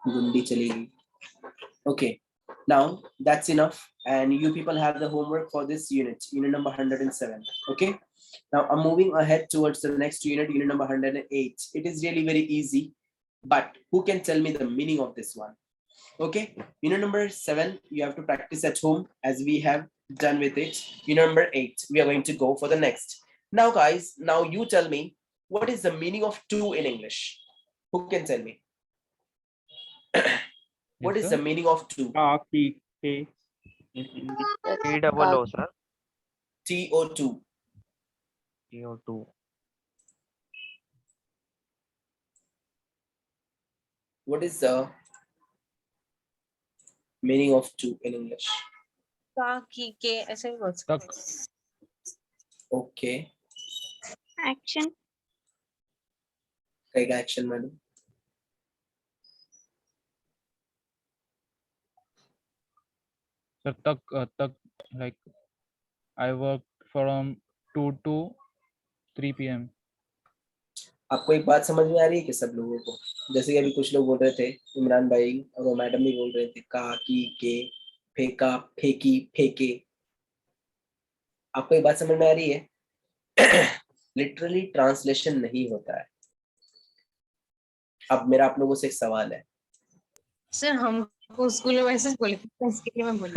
Gundi chalegi. Okay. Now that's enough. And you people have the homework for this unit number 107. Okay. Now I'm moving ahead towards the next unit number 108. It is really very easy, but who can tell me the meaning of this one? Okay. Unit number 7, you have to practice at home as we have done with it. Unit number 8, we are going to go for the next. Now guys, now you tell me, what is the meaning of two in English? Who can tell me? What is the meaning of two? T double O, sir. TO2. TO2. What is the meaning of two in English? ऐसे ही बोल सकते हैं. Okay. Action. Take action, madam. So tak like I worked from 2 to 3 p.m. आपको एक बात समझ में आ रही है कि सब लोगों को? जैसे कि अभी कुछ लोग बोल रहे थे, इमरान भाई और वो मैडम भी बोल रहे थे, का, की, के, फेंका, फेंकी, फेंके. आपको एक बात समझ में आ रही है? लिटरली ट्रांसलेशन नहीं होता है। अब मेरा आप लोगों से एक सवाल है। सर हमको स्कूल में वैसे बोले थे, इसके लिए मैं बोली।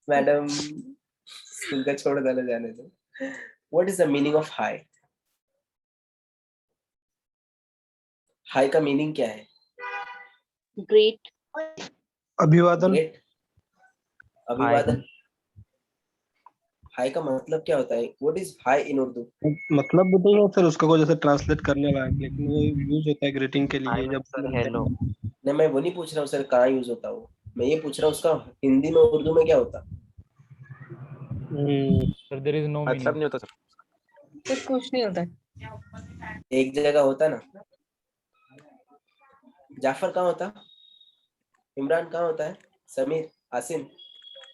मैडम स्कूल का छोड़ देना, जाने दो। What is the meaning of high? High का मीनिंग क्या है? Great. अभिवादन। ग्रेट, अभिवादन। हाई का मतलब क्या होता है? What is high in Urdu? मतलब बताइए सर, उसका को जैसे ट्रांसलेट करने लायक, लेकिन वो यूज होता है ग्रीटिंग के लिए जब हेलो। नहीं, मैं वो नहीं पूछ रहा हूँ सर कहाँ यूज होता है वो, मैं ये पूछ रहा हूँ उसका हिंदी में उर्दू में क्या होता? Sir, there is no meaning. नहीं होता सर। सर कुछ नहीं होता है। एक जगह होता ना। जाफर कहाँ होता? इमरान कहाँ होता है? समीर, आसिम,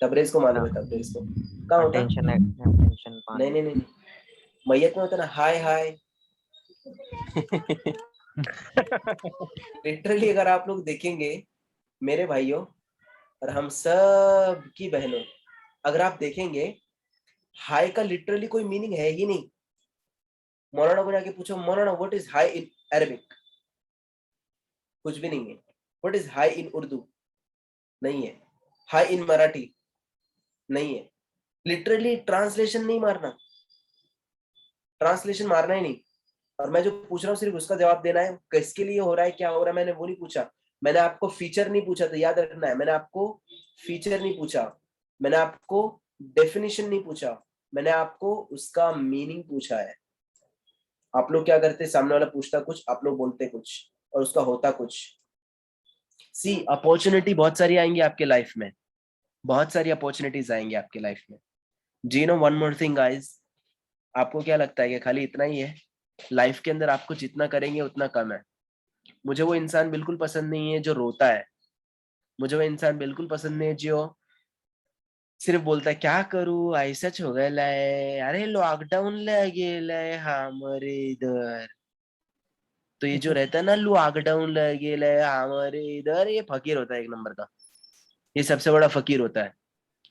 तबरेज को मालूम है, तबरेज को कहाँ होता? नहीं नहीं नहीं, मैयत में होता ना हाय हाय। लिटरली अगर आप लोग देखेंगे मेरे भाइयों और हम सब की बहनों, अगर आप देखेंगे हाय का लिटरली कोई मीनिंग है ही नहीं। मौलाना को जाके पूछो, मौलाना what is high in Arabic? कुछ भी नहीं है। What is high in Urdu? नहीं है। High in Marathi? नहीं है। लिटरली ट्रांसलेशन नहीं मारना, ट्रांसलेशन मारना ही नहीं। और मैं जो पूछ रहा हूँ सिर्फ उसका जवाब देना है, किसके लिए हो रहा है, क्या हो रहा है, मैंने वो नहीं पूछा। मैंने आपको फीचर नहीं पूछा, तो याद रखना है, मैंने आपको फीचर नहीं पूछा, मैंने आपको डेफिनेशन नहीं पूछा, मैंने आपको उसका मीनिंग पूछा है। आप लोग क्या करते, सामने वाला पूछता कुछ, आप लोग बोलते कुछ और उसका होता कुछ। सी अपॉर्चुनिटी बहुत सारी आएंगी आपके लाइफ में, बहुत सारी अपॉर्चुनिटीज आएंगी आपके लाइफ में। जी no one more thing guys, आपको क्या लगता है कि खाली इतना ही है? लाइफ के अंदर आपको जितना करेंगे उतना कम है। मुझे वो इंसान बिल्कुल पसंद नहीं है जो रोता है, मुझे वो इंसान बिल्कुल पसंद नहीं है जो सिर्फ बोलता है क्या करूं ऐसा हो गया है, अरे लॉकडाउन लगे हमारे इधर। तो ये जो रहता है ना लॉकडाउन लगे हमारे इधर, ये फकीर होता है एक नंबर का, ये सबसे बड़ा फकीर होता है।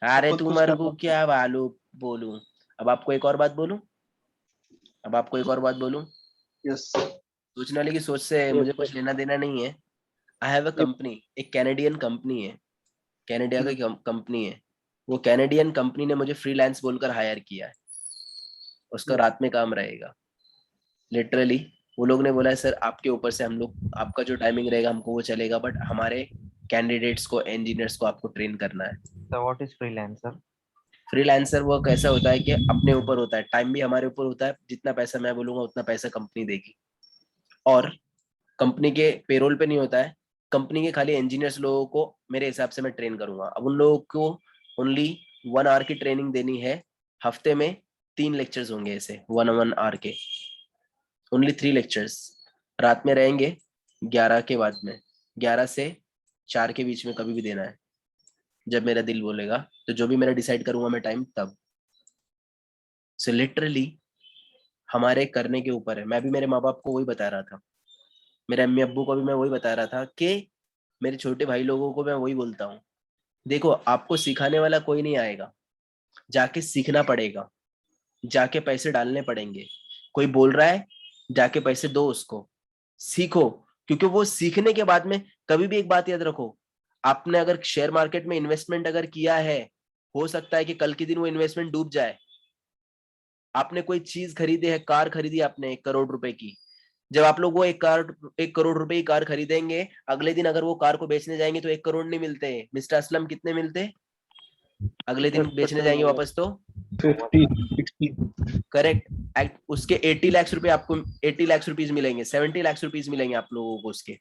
अरे तुम्हारे को क्या बोलूं। अब आपको एक और बात बोलूं, अब आपको एक और बात बोलूं। यस सोचने वाले की सोच से मुझे कुछ लेना देना नहीं है। आई हैव अ कंपनी, एक कैनेडियन कंपनी है, कनाडा की कंपनी है। वो कैनेडियन कंपनी ने मुझे फ्रीलांस बोलकर हायर किया है, उसका रात में काम रहेगा। लिटरली वो लोग ने बोला है सर आपके ऊपर से हम लोग, आपका जो टाइमिंग रहेगा हमको वो चलेगा, बट हमारे कैंडिडेट्स को, इंजीनियर्स को आपको ट्रेन करना है। So what is freelancer? Freelancer वो कैसा होता है कि अपने ऊपर होता है, टाइम भी हमारे ऊपर होता है, जितना पैसा मैं बोलूंगा उतना पैसा कंपनी देगी, और कंपनी के पेरोल पे नहीं होता है। कंपनी के खाली इंजीनियर्स लोगों को मेरे हिसाब से मैं ट्रेन करूंगा। अब उन लोगों को ओनली 1 आवर की ट्रेनिंग देनी है, हफ्ते में 3 लेक्चर्स होंगे ऐसे 1 आवर के, ओनली 3 लेक्चर्स। रात में रहेंगे 11 के बाद में, 11 से 4 के बीच में कभी भी देना है, जब मेरा दिल बोलेगा, तो जो भी मेरा डिसाइड करूंगा मैं टाइम तब। सो लिटरली हमारे करने के ऊपर है। मैं भी मेरे माँ बाप को वही बता रहा था, मेरे अम्मी अब्बू को भी मैं वही बता रहा था, कि मेरे छोटे भाई लोगों को मैं वही बोलता हूँ, देखो आपको सिखाने वाला कोई नहीं आएगा, जाके सीखना पड़ेगा, जाके पैसे डालने पड़ेंगे। कोई बोल रहा है जाके पैसे दो उसको, सीखो, क्योंकि वो सीखने के बाद में, कभी भी एक बात याद रखो, आपने अगर शेयर मार्केट में इन्वेस्टमेंट अगर किया है, हो सकता है कि कल के दिन वो इन्वेस्टमेंट डूब जाए। आपने कोई चीज खरीदी है, कार खरीदी आपने 1 करोड़ रुपए की, जब आप लोग वो 1 करोड़ रुपए की कार खरीदेंगे, अगले दिन अगर वो कार को बेचने जाएंगे तो 1 करोड़ नहीं मिलते। मिस्टर असलम कितने मिलते? अगले दिन बेचने जाएंगे वापस तो 50-60। करेक्ट। उसके 80 लाख रुपए आपको, 80 लाख रुपीज मिलेंगे, 70 लाख रुपीज मिलेंगे आप लोगों को उसके,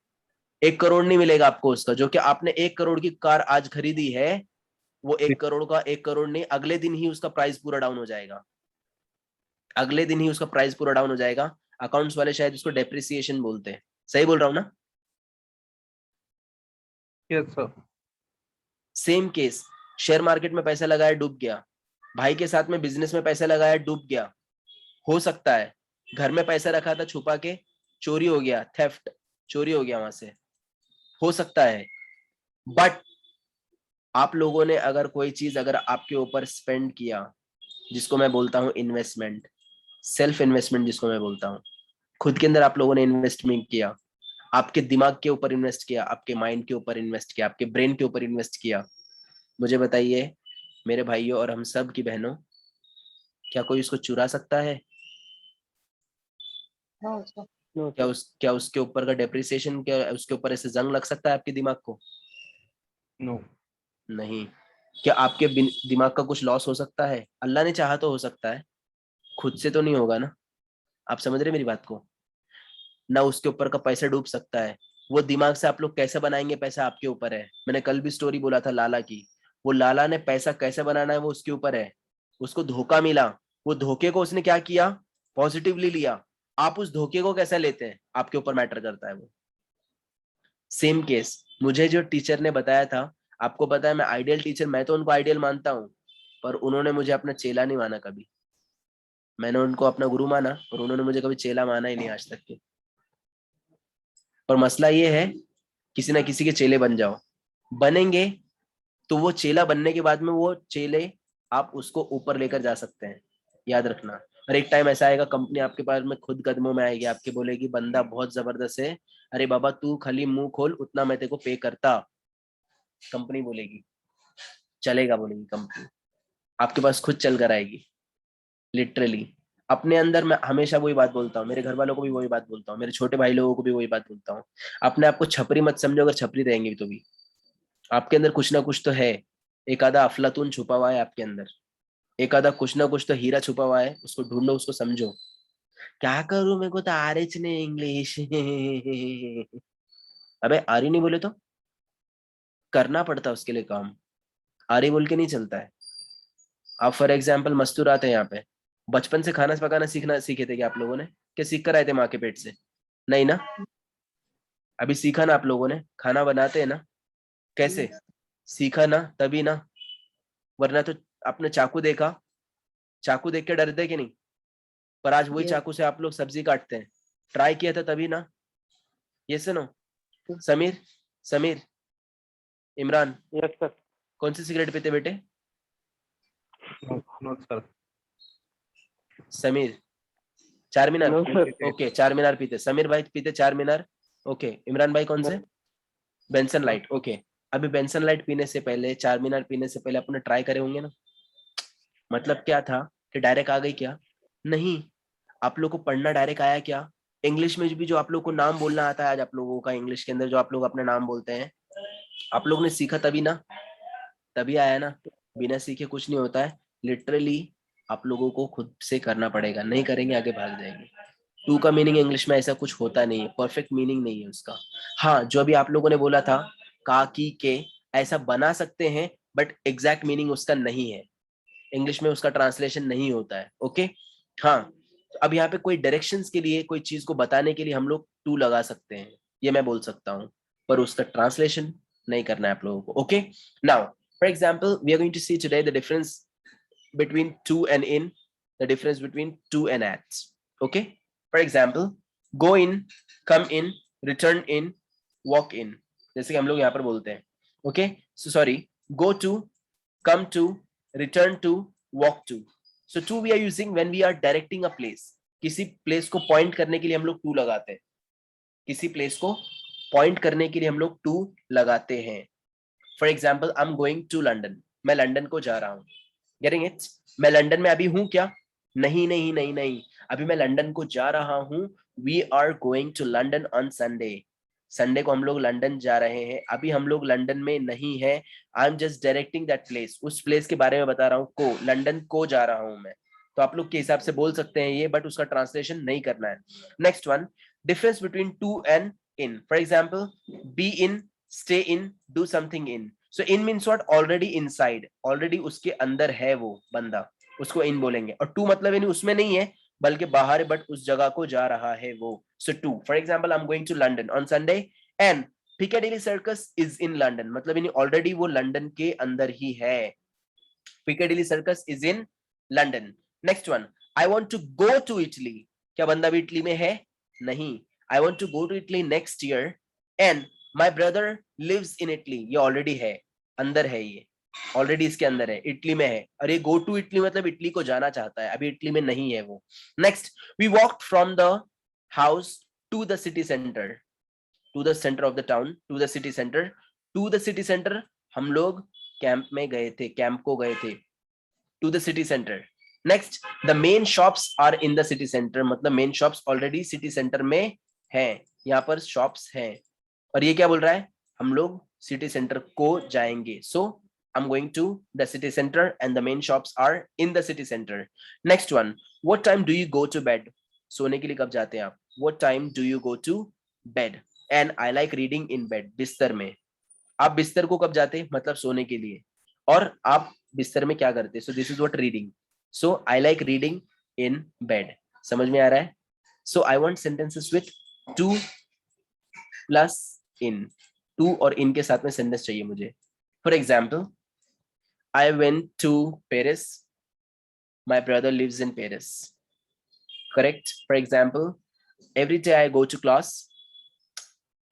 1 करोड़ नहीं मिलेगा आपको उसका। जो कि आपने 1 करोड़ की कार आज खरीदी है, वो 1 करोड़ का 1 करोड़ नहीं, अगले दिन ही उसका प्राइस पूरा डाउन हो जाएगा, अगले दिन ही उसका प्राइस पूरा डाउन हो जाएगा। अकाउंट्स वाले शायद उसको डेप्रिसिएशन बोलते हैं, सही बोल रहा हूँ ना? Yes sir. Same case, share market में पैसा लगाया डूब गया, भाई के साथ में बिजनेस में पैसा लगाया डूब गया, हो सकता है घर में पैसा रखा था छुपा के, चोरी हो गया, थेफ्ट, चोरी हो गया वहां से, हो सकता है। बट आप लोगों ने अगर कोई चीज अगर आपके ऊपर स्पेंड किया, जिसको मैं बोलता हूं इन्वेस्टमेंट, सेल्फ इन्वेस्टमेंट जिसको मैं बोलता हूँ, खुद के अंदर आप लोगों ने इन्वेस्टमेंट किया, आपके दिमाग के ऊपर इन्वेस्ट किया, आपके माइंड के ऊपर इन्वेस्ट किया, आपके ब्रेन के ऊपर इन्वेस्ट किया। मुझे बताइए मेरे भाइयों और हम सब की बहनों, क्या कोई उसको चुरा सकता है? No, sir. No, क्या sir. क्या उसके ऊपर का डेप्रिसिएशन, क्या उसके ऊपर ऐसे जंग लग सकता है आपके दिमाग को? No. नहीं। क्या आपके दिमाग का कुछ लॉस हो सकता है? अल्लाह ने चाहा तो हो सकता है, खुद से तो नहीं होगा ना। आप समझ रहे मेरी बात को? ना उसके ऊपर का पैसा डूब सकता है। वो दिमाग से आप लोग कैसे बनाएंगे पैसा आपके ऊपर है। मैंने कल भी स्टोरी बोला था लाला की, वो लाला ने पैसा कैसे बनाना है वो उसके ऊपर है। उसको धोखा मिला, वो धोखे को उसने क्या किया, पॉजिटिवली लिया। आप उस धोखे को कैसे लेते हैं आपके ऊपर मैटर करता है वो। सेम केस मुझे जो टीचर ने बताया था, आपको पता है मैं आइडियल टीचर, मैं तो उनको आइडियल मानता हूँ, पर उन्होंने मुझे अपना चेला नहीं माना कभी। मैंने उनको अपना गुरु माना और उन्होंने मुझे कभी चेला माना ही नहीं आज तक के। पर मसला ये है, किसी ना किसी के चेले बन जाओ, बनेंगे तो वो चेला बनने के बाद में वो चेले आप उसको ऊपर लेकर जा सकते हैं, याद रखना। और एक टाइम ऐसा आएगा कंपनी आपके पास में खुद कदमों में आएगी, आपके बोलेगी बंदा बहुत जबरदस्त है, अरे बाबा तू खाली मुंह खोल, उतना मैं तेरे को पे करता। कंपनी बोलेगी, चलेगा बोलेगी कंपनी, आपके पास खुद चल कर आएगी। लिटरली अपने अंदर मैं हमेशा वही बात बोलता हूँ, मेरे घर वालों को भी वही बात बोलता हूँ, मेरे छोटे भाई लोगों को भी वही बात बोलता हूँ। अपने आप को छपरी मत समझो, अगर छपरी रहेंगे तो भी आपके अंदर कुछ ना कुछ तो है। एक आधा अफलातून छुपा हुआ है आपके अंदर, एक आधा कुछ ना कुछ तो हीरा छुपा हुआ है, उसको ढूंढो, उसको समझो। क्या करूं, मेरे को तो आ रही नहीं इंग्लिश। अबे आ रही नहीं बोले तो करना पड़ता है उसके लिए काम, आ रही बोल के नहीं चलता है। आप फॉर एग्जाम्पल मस्तूर आते हैं यहाँ पे, बचपन से खाना पकाना सीखना सीखे थे क्या आप लोगों ने? क्या सीख कर आए थे माँ के पेट से? नहीं ना, अभी सीखा ना आप लोगों ने, खाना बनाते हैं ना, कैसे सीखा ना, तभी ना। वरना तो आपने चाकू देखा, चाकू देख के डरते कि नहीं? पर आज वही चाकू से आप लोग सब्जी काटते हैं, ट्राई किया था तभी ना। ये सुनो, समीर, समीर, इमरान, Yes, sir. कौन सी सिगरेट पीते बेटे? No, no, sir. समीर, चार मीनार। No, sir. ओके, चार मीनार पीते, समीर भाई पीते चार मीनार। ओके, इमरान भाई कौन से? Benson light. ओके, अभी बेंसन लाइट पीने से पहले, चार मीनार पीने से पहले अपने ट्राई करे होंगे ना। मतलब क्या था कि डायरेक्ट आ गई क्या? नहीं। आप लोग को पढ़ना डायरेक्ट आया क्या? इंग्लिश में भी जो आप लोग को नाम बोलना आता है आज आप लोगों का, इंग्लिश के अंदर जो आप लोग अपना नाम बोलते हैं, आप लोग ने सीखा तभी ना, तभी आया ना। बिना सीखे कुछ नहीं होता है। लिटरली आप लोगों को खुद से करना पड़ेगा, नहीं करेंगे आगे भाग जाएंगे। टू का मीनिंग इंग्लिश में ऐसा कुछ होता नहीं है, परफेक्ट मीनिंग नहीं है उसका। हाँ, जो अभी आप लोगों ने बोला था का की के, ऐसा बना सकते हैं, बट एग्जैक्ट मीनिंग उसका नहीं है, इंग्लिश में उसका ट्रांसलेशन नहीं होता है। ओके, हाँ। तो अब यहाँ पे कोई डायरेक्शंस के लिए, कोई चीज को बताने के लिए हम लोग टू लगा सकते हैं, ये मैं बोल सकता हूँ, पर उसका ट्रांसलेशन नहीं करना है आप लोगों को। Okay, now for example we are going to see today the difference between to and in, the difference between to and at. Okay, for example, go in, come in, return in, walk in, जैसे कि हम लोग यहाँ पर बोलते हैं। Okay, so sorry, go to, come to, return to, walk to. So to we are using when we are directing a place. किसी place को point करने के लिए हम लोग to लगाते हैं, किसी place को point करने के लिए हम लोग to लगाते हैं। For example, I'm going to London, मैं लंदन को जा रहा हूँ। Getting it? मैं लंदन में अभी हूं क्या? नहीं नहीं नहीं नहीं, अभी मैं लंदन को जा रहा हूं। We are going to London on Sunday. Sunday को हम लोग लंदन जा रहे हैं, अभी हम लोग लंदन में नहीं है। I am just directing that place, उस प्लेस के बारे में बता रहा हूँ, को, लंदन को जा रहा हूं मैं। तो आप लोग के हिसाब से बोल सकते हैं ये, बट उसका ट्रांसलेशन नहीं करना है। Next one, difference between two and in. For example, be in, stay in, do something in. So in means what? Already inside, already उसके अंदर है वो बंदा, उसको in बोलेंगे। और to मतलब यानी उसमें नहीं है बल्कि बाहर है, बट उस जगह को जा रहा है वो। So to, for example, I'm going to London on Sunday and Piccadilly Circus is in London, मतलब यानी already वो लंदन के अंदर ही है। Piccadilly Circus is in London. Next one, I want to go to Italy. क्या बंदा भी Italy में है? नहीं। I want to go to Italy next year and my brother lives in Italy, ये ऑलरेडी है, अंदर है ये। ऑलरेडी इसके अंदर है, इटली में है। अरे गो टू इटली मतलब इटली को जाना चाहता है, अभी इटली में नहीं है वो। Next, we walked from the house to the city centre, to the centre of the town, to the city centre, to the city centre हम लोग कैंप में गए थे, कैंप को गए थे, to the city centre. Next, the main shops are in the city centre, मतलब main shops already city centre में हैं, यहाँ पर शॉप्स हैं। और ये क्या बोल रहा है, हम लोग सिटी सेंटर को जाएंगे। सो I'm going to the city center and the main shops are in the city center. Next one, what time do you go to bed? सोने के लिए कब जाते हैं आप? What time do you go to bed? And I like reading in bed. बिस्तर में। आप बिस्तर को कब जाते हैं? मतलब सोने के लिए। और आप बिस्तर में क्या करते हैं? So this is what reading. So I like reading in bed. समझ में आ रहा है? So I want sentences with to plus in. To और in के साथ में सेंटेंस चाहिए मुझे। For example, I went to Paris. My brother lives in Paris. Correct? For example, every day I go to class.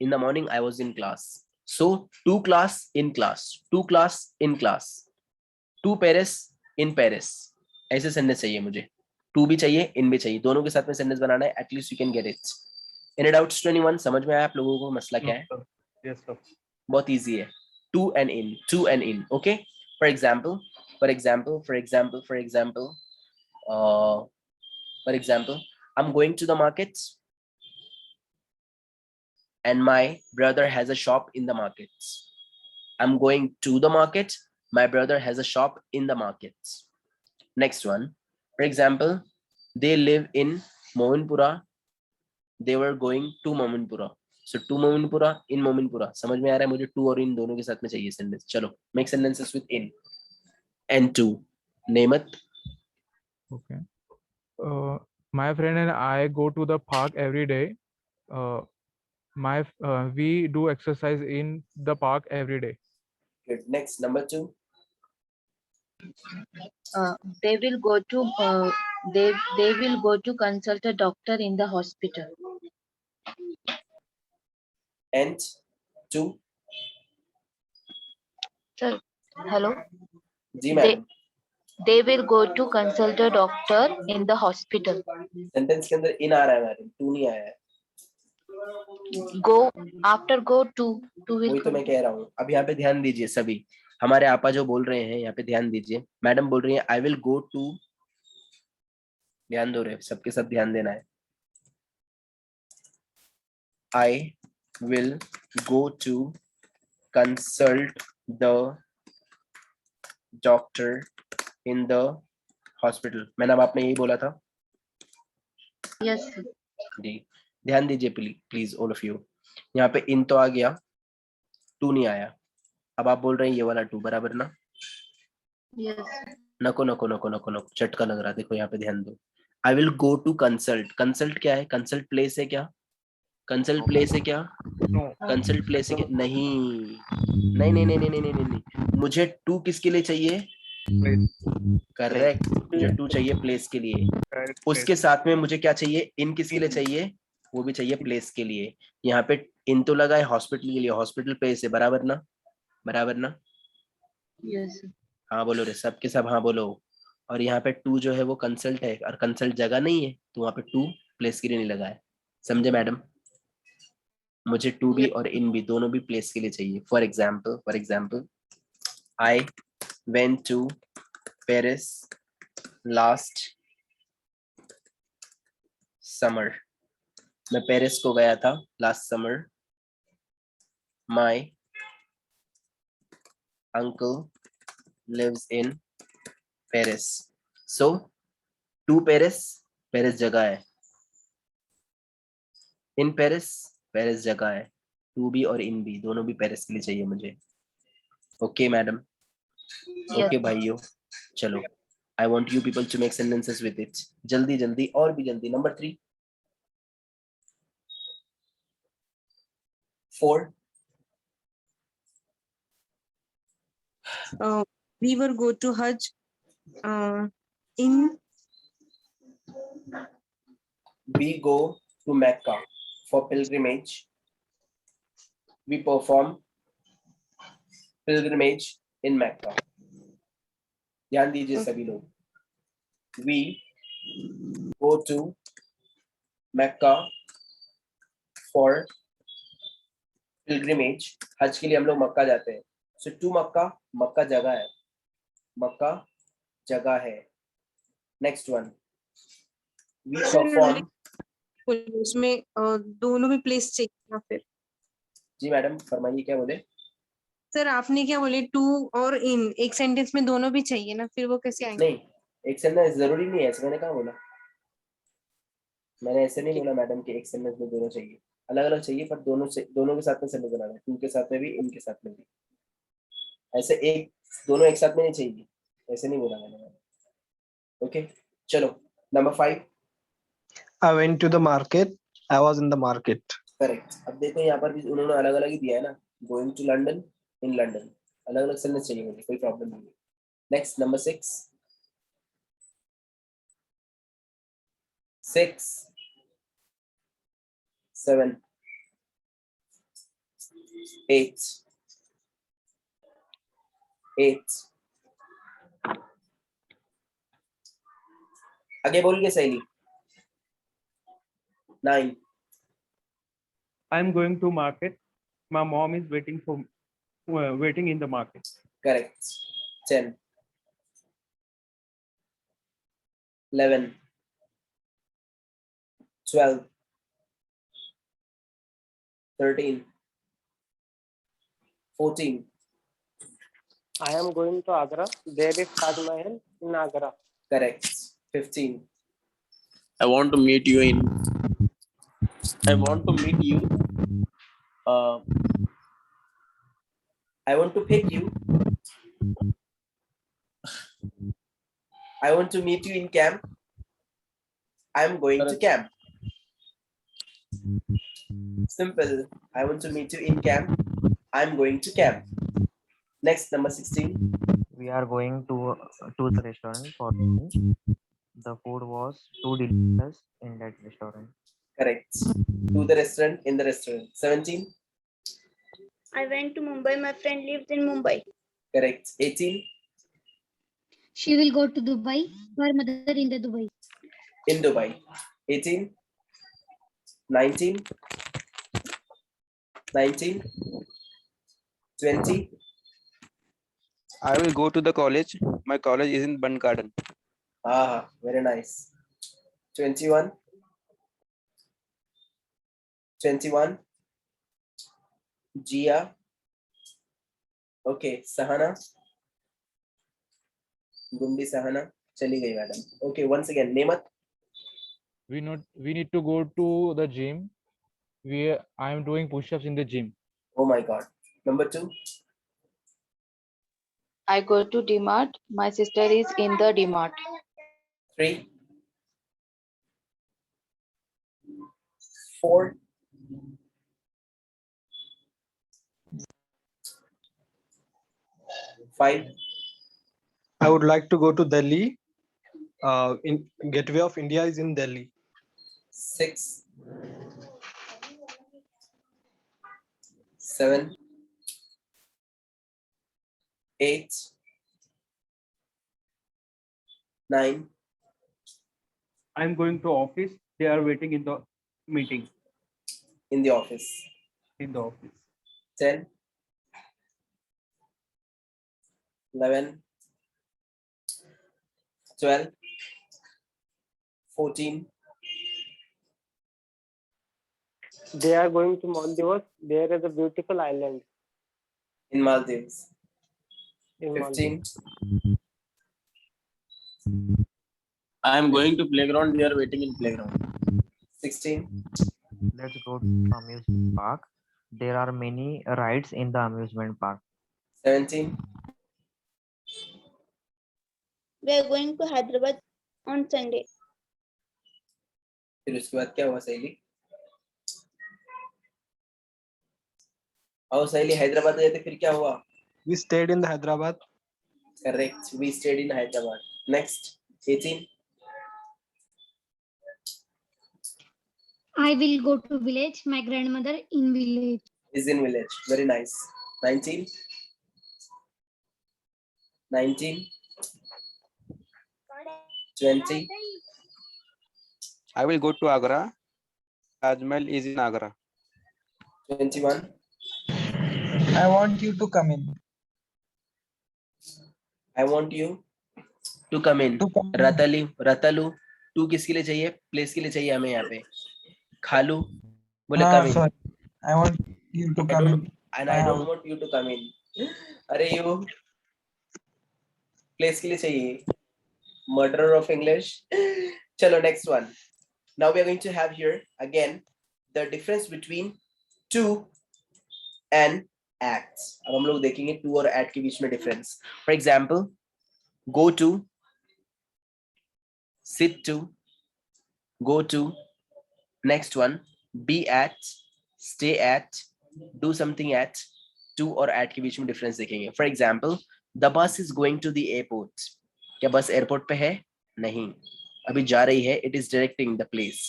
In the morning I was in class. So to class, in class. To class, in class. To Paris, in Paris. ऐसे sentence चाहिए मुझे। To भी चाहिए, in भी चाहिए, दोनों के साथ में सेंटेंस बनाना है। At least you can get it. Any doubts to anyone? समझ में आया आप लोगों को मसला क्या है? Yes, sir. बहुत easy है। To and in, to and in. Okay. For example, I'm going to the market and my brother has a shop in the market. I'm going to the market, my brother has a shop in the market. Next one, for example, they live in Mominpura, they were going to Mominpura. So to Mominpura, in Mominpura. समझ में आ रहा है मुझे? to और in दोनों के साथ में चाहिए सेंटेंस। चलो, make sentences with in and to. Name it. Okay. My friend and I go to the park every day. We do exercise in the park every day. Good. Next, number 2. They will go to consult a doctor in the hospital. And 2. Sir, hello. जी ma'am. They will go to consult a doctor in the hospital. Sentence के अंदर in आ रहा है madam, to नहीं आया है। Go after go to will वही तो मैं कह रहा हूँ। अब यहाँ पे ध्यान दीजिए सभी, हमारे आपा जो बोल रहे हैं यहाँ पे ध्यान दीजिए। मैडम बोल रही है I will go to, ध्यान दो रहे, सबके सब ध्यान देना है। I will go to consult the doctor in the hospital. मैंने अब आपने यही बोला था। Yes. जी, ध्यान दीजिए प्लीज ऑल ऑफ यू। यहाँ पे इन तो आ गया, टू नहीं आया। अब आप बोल रहे हैं ये वाला टू, बराबर ना? Yes. नको नको नको नको नको, चटका लग रहा है। देखो यहाँ पे ध्यान दो। I will go to consult. Consult क्या है? कंसल्ट प्लेस है क्या? कंसल्ट प्लेस है क्या? कंसल्ट प्लेस है क्या? नहीं नहीं नहीं नहीं नहीं नहीं नहीं नहीं, मुझे टू किसके लिए चाहिए? करेक्ट, मुझे टू चाहिए प्लेस के लिए। उसके साथ में मुझे क्या चाहिए? इन किसके लिए चाहिए? वो भी चाहिए प्लेस के लिए। यहाँ पे इन तो लगा है हॉस्पिटल के लिए, हॉस्पिटल प्लेस है, बराबर ना? बराबर ना? Yes. हाँ बोलो रे, सबके सब हाँ बोलो। और यहाँ पे टू जो है वो कंसल्ट है, और कंसल्ट जगह नहीं है, तो वहाँ पे टू प्लेस के लिए नहीं लगा है। समझे मैडम? मुझे टू भी और इन भी, दोनों भी प्लेस के लिए चाहिए। For example I went to Paris last summer. मैं पेरिस को गया था last summer. My uncle lives in Paris. So to Paris, Paris जगह है। इन पेरिस, पेरिस जगह है। टू भी और इन भी, दोनों भी पेरिस के लिए चाहिए मुझे। Okay madam? ओके भाइयों, चलो। I want you people to make sentences with it. जल्दी जल्दी और भी जल्दी। Number 3, 4. We will go to Hajj in. We go to Mecca for pilgrimage. We perform pilgrimage in Mecca. ध्यान दीजिए सभी लोग. We go to Mecca for pilgrimage. हज के लिए हम लोग मक्का जाते हैं. So to Mecca, मक्का जगह है. मक्का जगह है. Next one. We perform. उसमें दोनों भी प्लेस चाहिए ना फिर. जी मैडम फरमाइए क्या बोले. सर आपने क्या बोले, टू और इन एक सेंटेंस में दोनों भी चाहिए ना, फिर वो कैसे आएंगे? नहीं, एक सेंटेंस जरूरी नहीं है, ऐसे मैंने कहा बोला. मैंने ऐसे नहीं बोला मैडम कि एक सेंटेंस में दोनों चाहिए. अलग अलग चाहिए पर दोनों से दोनों के साथ में सेंटेंस बनाना है. टू के साथ में भी, इनके साथ में भी. ऐसे एक दोनों एक साथ में नहीं चाहिए, ऐसे नहीं बोला मैंने. ओके चलो number 5. I went to the market. I was in the market. Correct. अब देखो यहाँ पर भी उन्होंने अलग अलग ही दिया है ना. Going to London, in London. अलग अलग सेंटेंस चाहिए मुझे, कोई प्रॉब्लम नहीं है. Next number 6. 7 8 आगे बोलिए सहेली. 9 I'm going to market. My mom is waiting in the market. correct. 10 11 12 13 14 I am going to Agra. There is Taj Mahal in Agra. correct. 15 I want to meet you in. I want to meet you. I want to pick you. I want to meet you in camp. I'm going to camp. Simple. I want to meet you in camp. I'm going to camp. Next, number 16. We are going to the restaurant for lunch. The food was too delicious in that restaurant. Correct. To the restaurant, in the restaurant. 17. I went to Mumbai. My friend lives in Mumbai. Correct. 18. She will go to Dubai. Her mother in the Dubai. In Dubai. 18. 19. 19. 20. I will go to the college. My college is in Bun Garden. Ah, very nice. 21. 21. Jia. Okay, Sahana. Gundi Sahana. Chali gayi madam. Okay, once again, Nemat. We need to go to the gym. I am doing push-ups in the gym. Oh my God. Number 2. I go to DMart. My sister is in the DMart. 3. 4. 5. I would like to go to Delhi. In Gateway of India is in Delhi. 6. 7. 8. 9. I'm going to office. They are waiting in the meeting. In the office. In the office. 10. 11. 12. 14. They are going to Maldives. There is a beautiful island In Maldives. in 15. Maldives. I am going to playground. They are waiting in playground. 16. Let's go to amusement park. There are many rides in the amusement park. 17. We are going to Hyderabad on Sunday. फिर उसके बाद क्या हुआ सहेली? आओ सहेली हैदराबाद गए थे फिर क्या हुआ? We stayed in the Hyderabad. Correct. We stayed in Hyderabad. Next. 18. I will go to village. My grandmother in village. Is in village. Very nice. 19. 19. 20. I will go to Agra. Taj Mahal is in Agra. 21. I want you to come in. I want you to come in. To come in. रतालू to किसके लिए चाहिए? Place के लिए चाहिए हमें यहाँ पे. खालू बोले हाँ, come in. sorry. I want you to I come don't in. and I don't want you to come in. अरे you प्लेस के लिए चाहिए. Murderer of English. चलो next one. Now we are going to have here again the difference between to and at. अब हम लोग देखेंगे to और at के बीच में difference. For example, go to, sit to, go to. Next one, be at, stay at, do something at. To और at के बीच में difference देखेंगे. For example, the bus is going to the airport. क्या बस airport पे है? नहीं, अभी जा रही है. It is directing the place.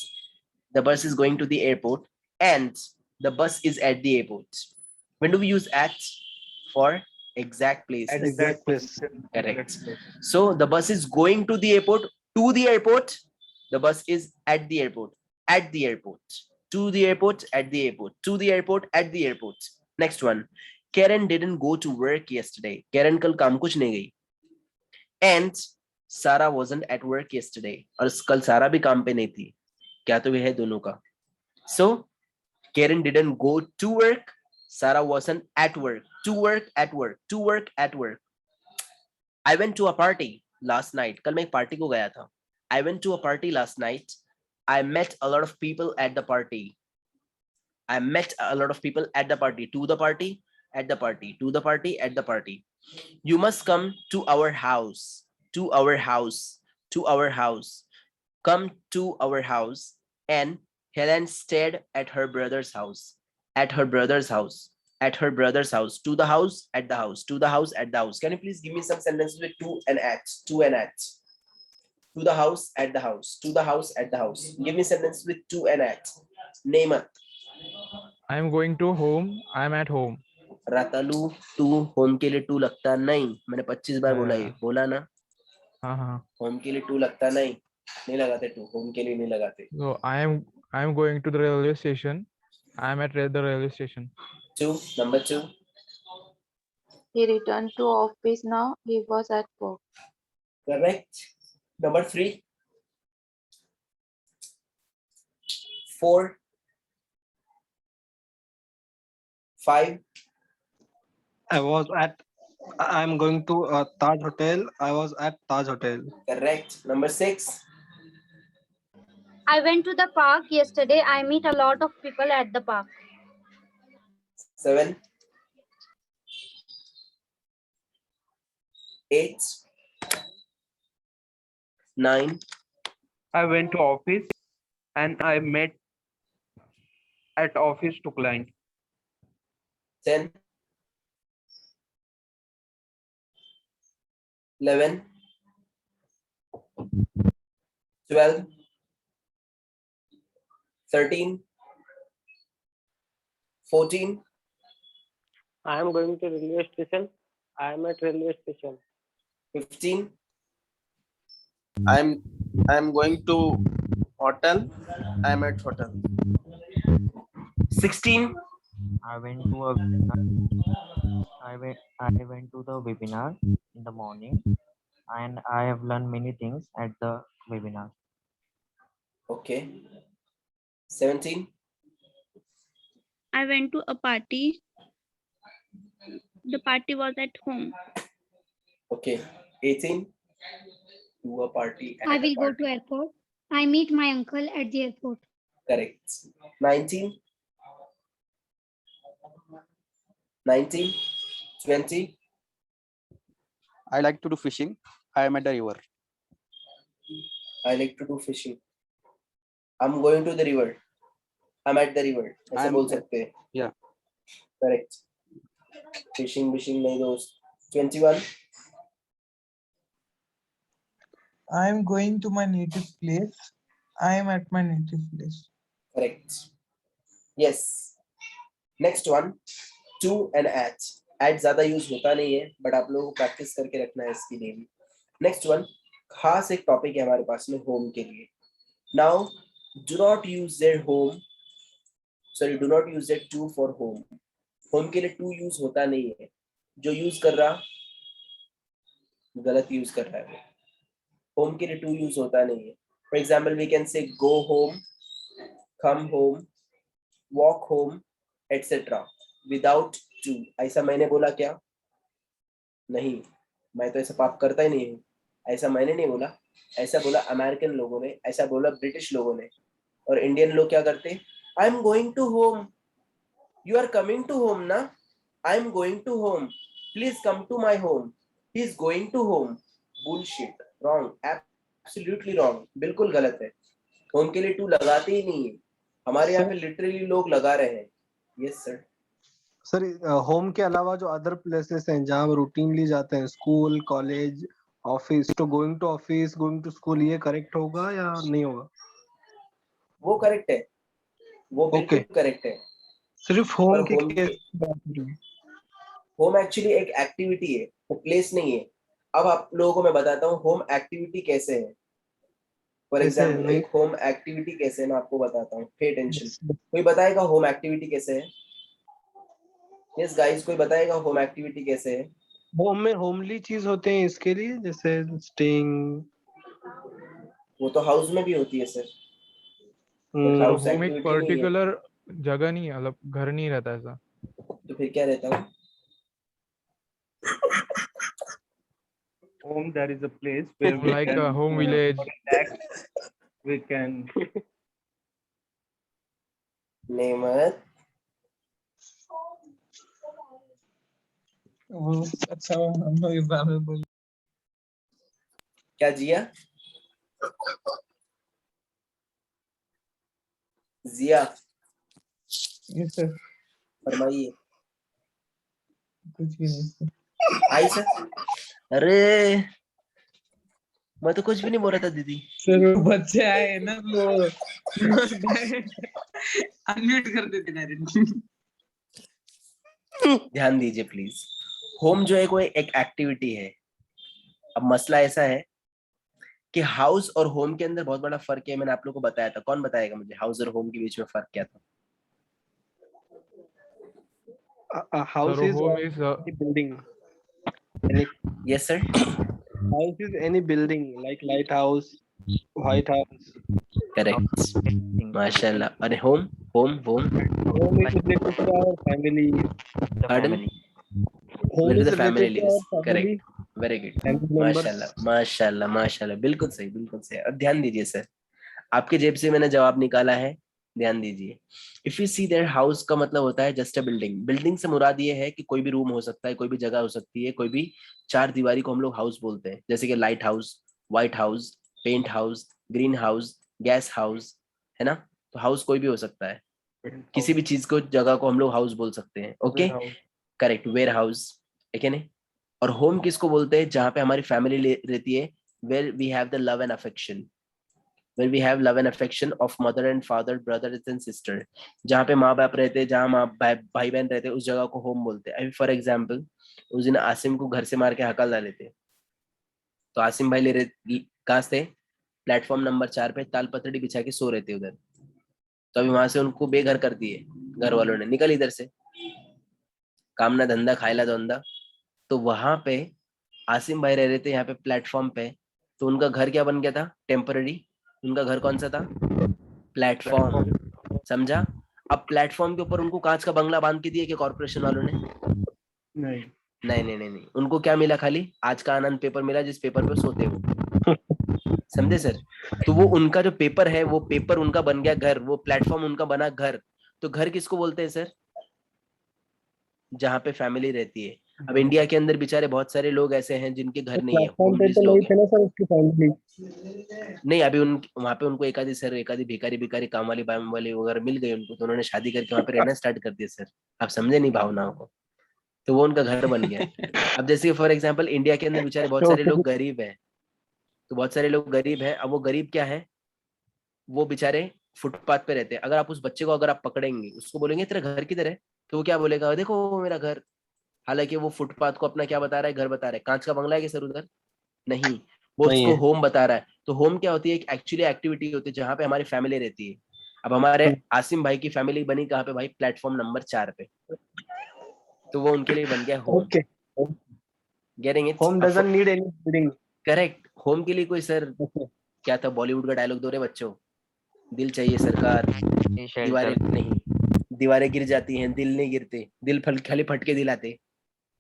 The bus is going to the airport and the bus is at the airport. When do we use at? For exact place. Exact place. Correct. So the bus is going to the airport. To the airport. The bus is at the airport. At the airport. To the airport. At the airport. To the airport. At the airport. Next one. Karen didn't go to work yesterday. Karen कल काम कुछ नहीं गई. And Sarah wasn't at work yesterday. और कल सारा भी काम पे नहीं थी. क्या तो ये है दोनों का. So Karen didn't go to work. Sarah wasn't at work. To work, at work. To work, at work. I went to a party last night. कल मैं एक पार्टी को गया था. I went to a party last night. I met a lot of people at the party. I met a lot of people at the party. To the party, at the party. To the party, at the party. You must come to our house. To our house. To our house. Come to our house. And Helen stayed at her brother's house. At her brother's house. At her brother's house. To the house, at the house. To the house, at the house. Can you please give me some sentences with to and at? To and at. To the house, at the house. To the house, at the house. Give me sentences with to and at. Name it. I am going to home. I am at home. रतालू to home के लिए to लगता नहीं. मैंने 25 बार बोला ये. बोला ना. हाँ. होम के लिए टू लगता नहीं. नहीं लगाते टू. होम के लिए नहीं लगाते. So I am going to the railway station. I am at the railway station. Two. Number 2. He returned to office now. He was at work. Correct. Number 3. 4. 5. I'm going to Taj Hotel. I was at Taj Hotel. Correct. Number 6. I went to the park yesterday. I meet a lot of people at the park. 7. 8. 9. I went to office and I met at office to client. 10. 11. 12. 13. 14. I am going to railway station. I am at railway station. 15. I'm going to hotel. I'm at hotel. 16. I went to a webinar. I went to the webinar in the morning, and I have learned many things at the webinar. Okay. 17. I went to a party. The party was at home. Okay. 18. To a party. I at a will go party. to airport. I meet my uncle at the airport. Correct. 19. 19. 20. I like to do fishing. I am at the river. I like to do fishing. I'm going to the river. I'm at the river. ऐसे I'm- बोल सकते हैं. Yeah. Correct. Fishing नहीं दोस्त. 21. I am going to my native place. I am at my native place. Correct. Yes. Next one. To and at. At ज़्यादा use होता नहीं है, but आप लोगों को प्रैक्टिस करके रखना है इसकी नेम. Next one. खास एक टॉपिक है हमारे पास में होम के लिए. Now do not use there home, sorry do not use there to for home. Home के लिए टू यूज होता नहीं है. जो यूज कर रहा गलत यूज कर रहा है. होम के लिए टू यूज होता नहीं है. For example we can say go home, come home, walk home etcetera without to. ऐसा मैंने बोला क्या? नहीं, मैं तो ऐसा पाप करता ही नहीं हूँ. ऐसा मैंने नहीं बोला, ऐसा बोला अमेरिकन लोगों ने, ऐसा बोला ब्रिटिश लोगों ने. और इंडियन लोग क्या करते? I am going to home. You are coming to home ना? I am going to home, please come to my home. He is going to home. Bullshit, wrong, absolutely wrong, बिल्कुल गलत है. होम के लिए to लगाते ही नहीं है. हमारे यहाँ पे लिटरली लोग लगा रहे हैं. Yes sir. सर होम के अलावा जो अदर प्लेसेस हैं जहाँ हम रूटीनली जाते हैं, स्कूल, कॉलेज, ऑफिस, तो going to office, going to school, ये करेक्ट होगा या नहीं होगा? वो करेक्ट है, वो बिल्कुल करेक्ट है. सिर्फ होम पर के होम केस की बात कर रहे हैं। होम एक्चुअली एक एक्टिविटी है, वो प्लेस नहीं है. अब आप लोगों को मैं बताता हूँ होम एक्टिविटी कैसे है. फॉर कैसे एग्जाम्पल नहीं? एक होम एक्टिविटी कैसे है मैं आपको बताता हूँ. Pay attention. कोई बताएगा होम एक्टिविटी कैसे है? यस गाइस, कोई बताएगा होम एक्टिविटी कैसे है? होम में होमली चीज होते हैं इसके लिए, जैसे स्टेइंग. वो तो हाउस में भी होती है सर. सर हाउस होम एक एक्टिविटी नहीं है. पर्टिकुलर जगह नहीं है, मतलब घर नहीं रहता ऐसा. तो फिर क्या रहता है? Home, there is a place where we Like can a home village. relax. We can. नेमत. वो अच्छा हम लोग इस बारे में बोल. क्या जिया? जिया यस सर. फरमाइए. कुछ भी नहीं सर. आई सर. अरे मैं तो कुछ भी नहीं बोल रहा था दीदी. सर वो बच्चे आए ना वो अनम्यूट कर देते डायरेक्ट. ध्यान दीजिए प्लीज. होम जो है कोई एक एक्टिविटी है. अब मसला ऐसा है कि हाउस और होम के अंदर बहुत बड़ा फर्क है. मैंने आप लोगों को बताया था. कौन बताएगा मुझे हाउस और होम के बीच में फर्क क्या था? House is home is any building. Yes sir. House is any building like lighthouse, White House. Correct. माशाल्लाह. अरे home home home Home is related to our family. Pardon? Home Will be is the family related to lives. our family. Correct. Very good. Family members. माशाल्लाह माशाल्लाह माशाल्लाह. बिल्कुल सही बिल्कुल सही. अब ध्यान दीजिए सर, आपके जेब से मैंने जवाब निकाला है. ध्यान दीजिए. If you see there house का मतलब होता है जस्ट अ बिल्डिंग. बिल्डिंग से मुराद ये है कि कोई भी रूम हो सकता है, कोई भी जगह हो सकती है, कोई भी चार दीवारी को हम लोग हाउस बोलते हैं. जैसे कि light house, white house, paint house, green house, gas house, है ना. तो हाउस कोई भी हो सकता है. किसी भी चीज को, जगह को हम लोग हाउस बोल सकते हैं. Okay correct. वेयर हाउस, ठीक है ना. और होम किसको बोलते हैं? जहाँ पे हमारी फैमिली रहती है. Where we have the love and affection. where we have love and affection of mother and father, brothers and sister. जहाँ पे माँ बाप रहते हैं, जहाँ भाई बहन रहते हैं, उस जगह को होम बोलते हैं. अभी फॉर एग्जाम्पल उस दिन आसिम को घर से मार के हकल डाले थे. तो आसिम भाई कहाँ से? प्लेटफॉर्म नंबर 4 पे ताल पतड़ी बिछा के सो रहे थे उधर. तो अभी वहां से उनको बेघर कर दिए घर वालों ने. निकल इधर से, काम ना धंधा, खाएला धंधा. तो वहां पे आसिम भाई रह रहे थे यहाँ पे प्लेटफॉर्म पे. तो उनका घर क्या बन गया था? टेम्पररी. उनका घर कौन सा था? प्लेटफॉर्म. समझा? अब प्लेटफॉर्म के ऊपर उनको कांच का बंगला बांध के दिया कि कॉर्पोरेशन वालों ने? नहीं नहीं नहीं नहीं नहीं. उनको क्या मिला? खाली आज का आनंद पेपर मिला, जिस पेपर पे सोते हो. समझे सर? तो वो उनका जो पेपर है, वो पेपर उनका बन गया घर, वो प्लेटफॉर्म उनका बना घर. तो घर किसको बोलते हैं सर? जहाँ पे फैमिली रहती है. अब इंडिया के अंदर बेचारे बहुत सारे लोग ऐसे हैं जिनके घर नहीं है, होमलेस लोग हैं. नहीं, अभी वहाँ पे उनको एक आधी भिखारी काम वाली बाम वाली वगैरह मिल गई उनको, तो उन्होंने शादी करके वहाँ पे रहना स्टार्ट कर दिया. सर आप समझे नहीं भावनाओं को. तो वो उनका घर बन गया. अब जैसे फॉर एग्जाम्पल इंडिया के अंदर बेचारे बहुत सारे लोग गरीब है. तो बहुत सारे लोग गरीब है. अब वो गरीब क्या है? वो बेचारे फुटपाथ पे रहते हैं. अगर आप उस बच्चे को अगर आप पकड़ेंगे, उसको बोलेंगे तेरा घर किधर है, तो वो क्या बोलेगा? देखो वो मेरा घर. हालांकि वो फुटपाथ को अपना क्या बता रहा है? घर बता रहा है. कांच का बंगला है कि सर उधर? नहीं. वो नहीं उसको है। होम बता रहा है। तो होम क्या होती है? एक एक्चुअली एक्टिविटी होती है जहाँ पे हमारी फैमिली रहती है। अब हमारे आसिम भाई की फैमिली बनी कहाँ पे भाई? प्लेटफॉर्म नंबर 4 पे। तो वो उनके लिए बन गया home. Okay, getting it? Home doesn't need any building. Correct. Home के लिए कोई सर क्या था बॉलीवुड का डायलॉग दो रे बच्चों, दिल चाहिए सरकार, दीवारें शेल्टर। नहीं, दीवारें गिर जाती हैं दिल नहीं गिरते, दिल खाली फटके दिलाते,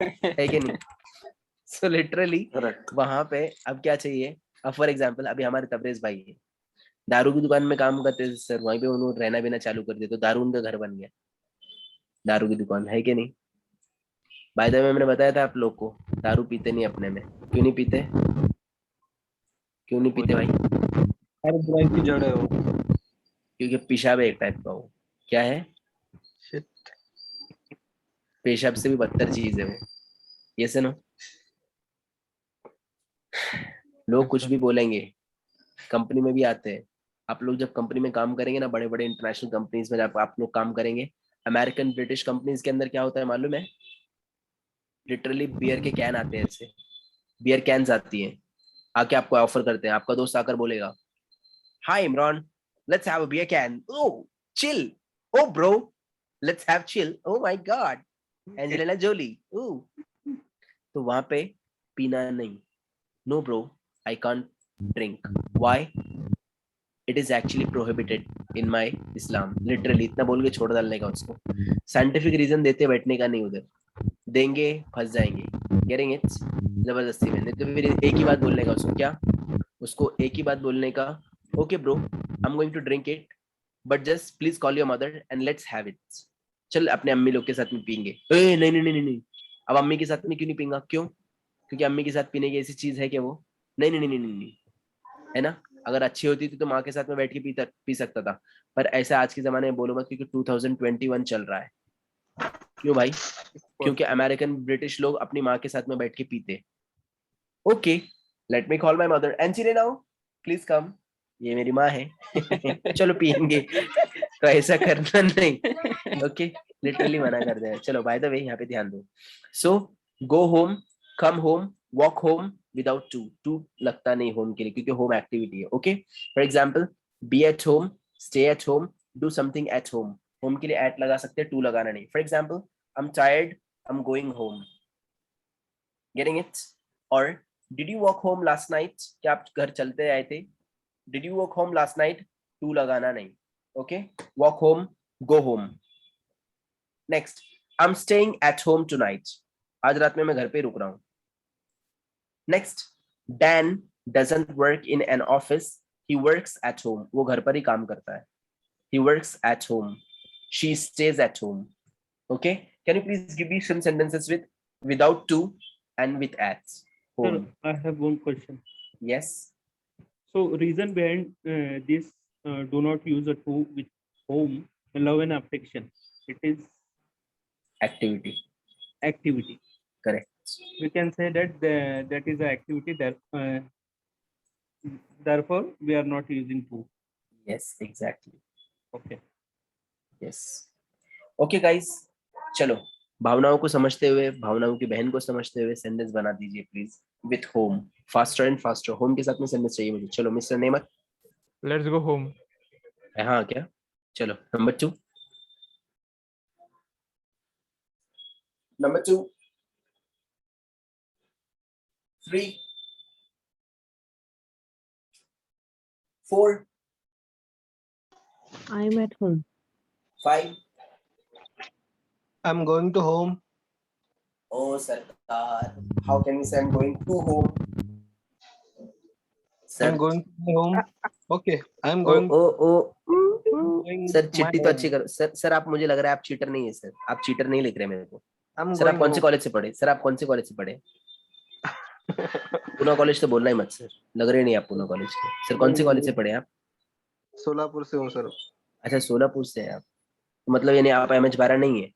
है कि नहीं? सो लिटरली वहां पे अब क्या चाहिए? अब फॉर एग्जांपल अभी हमारे तबरेज भाई है, दारू की दुकान में काम करते थे सर, वहीं पे उन्होंने रहना बिना चालू कर दिया तो दारू उनका घर बन गया, दारू की दुकान, है कि नहीं? बाय द वे मैंने बताया था आप लोग को, दारू पीते नहीं अपने में। क्यों नहीं पीते? क्यों नहीं पीते भाई? हर बुराई की जड़ है वो। क्योंकि पेशाब एक टाइप का वो क्या है, Shit. पेशाब से भी बदतर चीज है वो। ये सुनो, लोग कुछ भी बोलेंगे, कंपनी में भी आते हैं। आप लोग जब कंपनी में काम करेंगे ना, बड़े बड़े इंटरनेशनल कंपनीज में जब आप लोग काम करेंगे, अमेरिकन ब्रिटिश कंपनीज के अंदर क्या होता है मालूम है? लिटरली बियर के कैन आते हैं, ऐसे बियर कैंस आती हैं, आके आपको ऑफर करते हैं। आपका दोस्त आकर बोलेगा, hi Imran, let's have a beer can, oh chill, oh bro, let's have chill, oh my god, Angelina Jolie, oh. तो वहां पे पीना नहीं, no bro, I can't drink, why? It is actually prohibited in my Islam. Literally इतना बोल के छोड़ डालने का उसको। साइंटिफिक रीजन देते बैठने का नहीं, उधर देंगे फंस जाएंगे, गेटिंग इट? जबरदस्ती में नहीं तो फिर एक ही बात बोलने का उसको, क्या उसको एक ही बात बोलने का, okay bro, I am going to drink it, but just please call your mother and let's have it. चल अपने अम्मी लोग के साथ में पीएंगे। ए नहीं नहीं नहीं नहीं नहीं, अब अम्मी के साथ में क्यों नहीं पीऊंगा? क्यों? क्योंकि अम्मी के साथ पीने की ऐसी चीज है कि वो नहीं नहीं नहीं नहीं नहीं, है ना? अगर अच्छी होती थी तो माँ के साथ में बैठ के पी सकता था, पर ऐसा आज के जमाने में बोलो मत, क्योंकि 2021 चल रहा है। क्यों भाई? क्योंकि अमेरिकन ब्रिटिश लोग अपनी माँ के साथ में बैठ के पीते। Okay, let me call my mother and now please come, ये मेरी माँ है चलो पियेंगे। तो ऐसा करना नहीं, ओके? लिटरली मना कर दे। चलो बाय द वे यहाँ पे ध्यान दो। So go home, come home, walk home without to लगता नहीं होम के लिए, क्योंकि होम एक्टिविटी है। Okay, for example be at home, stay at home, do something at home. Home के लिए एट लगा सकते हैं, टू लगाना नहीं। For example I am tired, I am going home, getting it? और did you walk home last night, क्या आप घर चलते आए थे? Did you walk home last night, to लगाना नहीं। Okay, walk home, go home. Next, I am staying at home tonight, आज रात में मैं घर पे रुक रहा हूं। Next, Dan doesn't work in an office, he works at home, वो घर पर ही काम करता है, he works at home, she stays at home. Okay, can you please give me some sentences with without to and with at Sir, home? I have one question. Yes. So reason behind this, do not use a to with home, love and affection. It is Activity. activity. Correct. We can say that that is an activity that therefore we are not using to. Yes, exactly. Okay. Yes. Okay guys, चलो भावनाओं को समझते हुए, भावनाओं की बहन को समझते हुए सेंटेंस बना दीजिए please with home, faster and faster. Home के साथ में सेंटेंस चाहिए मुझे। चलो मिस्टर नेमत। Let's go home. हाँ क्या? चलो number 2, number 2, 3, 4, I'm at home. 5. I'm going to home. Oh Sarkar, how can you say I'm going to home? I'm going to my home. Okay, I'm oh going. Oh oh going sir to my चिट्ठी तो home. अच्छी करो sir. Sir आप, मुझे लग रहा है आप चीटर नहीं है सर, आप चीटर नहीं लिख रहे मेरे को। I'm सर आप going कौन से home. कॉलेज से पढ़े? सर आप कौन से कॉलेज से पढ़े? पूना कॉलेज तो बोलना ही मत सर, लग रहे नहीं आप पूना कॉलेज के। सर कौन से कॉलेज से पढ़े आप? सोलापुर से हूँ सर। अच्छा सोलापुर से हैं आप, तो मतलब यानी आप एमएच 12 नहीं है?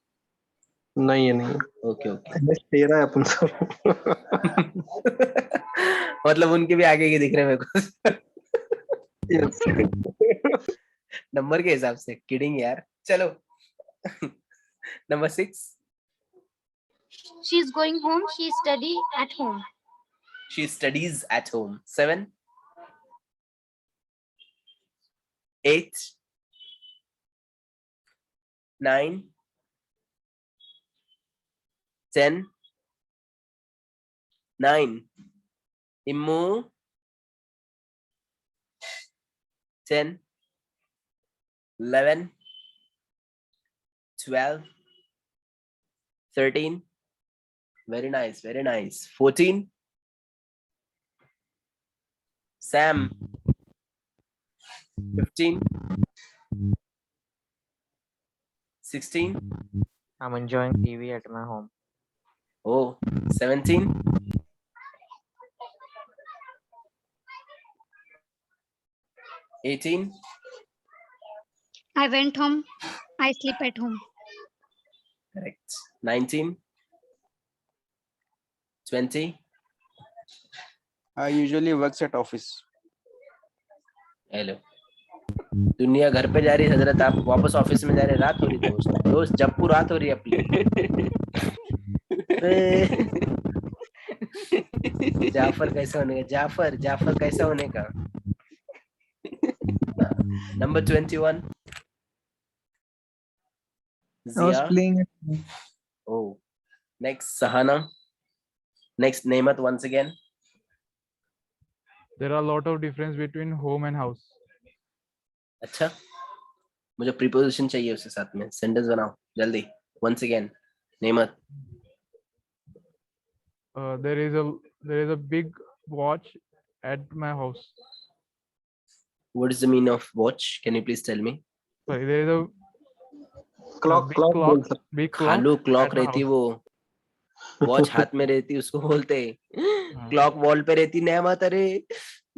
नहीं है, नहीं। Okay okay. MS 13 है अपन सर। मतलब उनके भी आगे के दिख रहे हैं मेरे को। Yes. नंबर के हिसाब से किडिंग यार। चलो number 6, She's going home. She study at home. She studies at home. 7, 8, 9, 10, 9. Immu. 10, 11, 12, 13. Very nice, very nice. 14. Sam. 15. 16. I'm enjoying TV at my home. Oh, 17. 18. I went home. I sleep at home. Correct. 19. 20. I usually works at office. Hello दुनिया घर पे जा रही है हजरत, आप वापस office में जा रहे हैं, रात हो रही दोस्त दोस्त जब रात हो रही है अपनी। जाफर कैसा होने का, जाफर जाफर कैसा होने का। Number 21 I was Zia. playing at home. Oh, next Sahana. Next Nemat once again. There are a lot of difference between home and house. अच्छा मुझे प्रीपोजिशन चाहिए उसके साथ में, सेंटेंस बनाओ जल्दी। once again Nemat. There is a big watch at my house. What is the meaning of watch? Can you please tell me? Sorry, there is a Clock, big clock बोल सकते। big खालू clock clock at my रहती house. वो, watch हाथ में रहती उसको बोलते, क्लॉक वॉल पे रहती। नेमत, अरे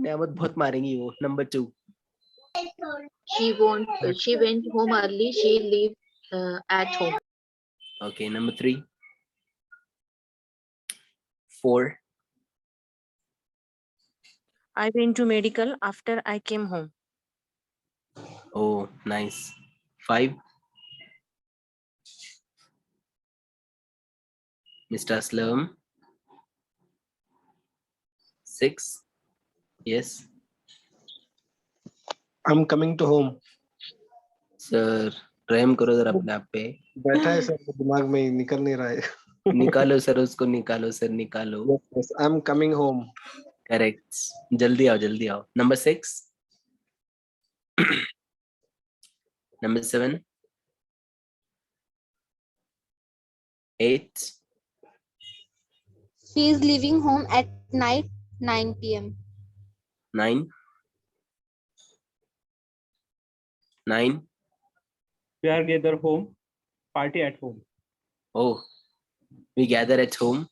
नेमत बहुत मारेंगी वो। Number 2 She went home early. She lived at home. Okay, number 3 4 I went to medical after I came home. Oh, nice. 5 Mr. Aslam. 6 Yes I'm coming to home. Sir, रहम करो जरा अपने आप पे। बैठा है सर, दिमाग में निकल नहीं रहा है। निकालो सर, उसको निकालो सर, निकालो। Yes, I'm coming home. Correct, जल्दी आओ जल्दी आओ। Number 6 number 7 8 She is leaving home at night 9 p.m. 9 9 We are gather home, party at home. Oh, we gather at home,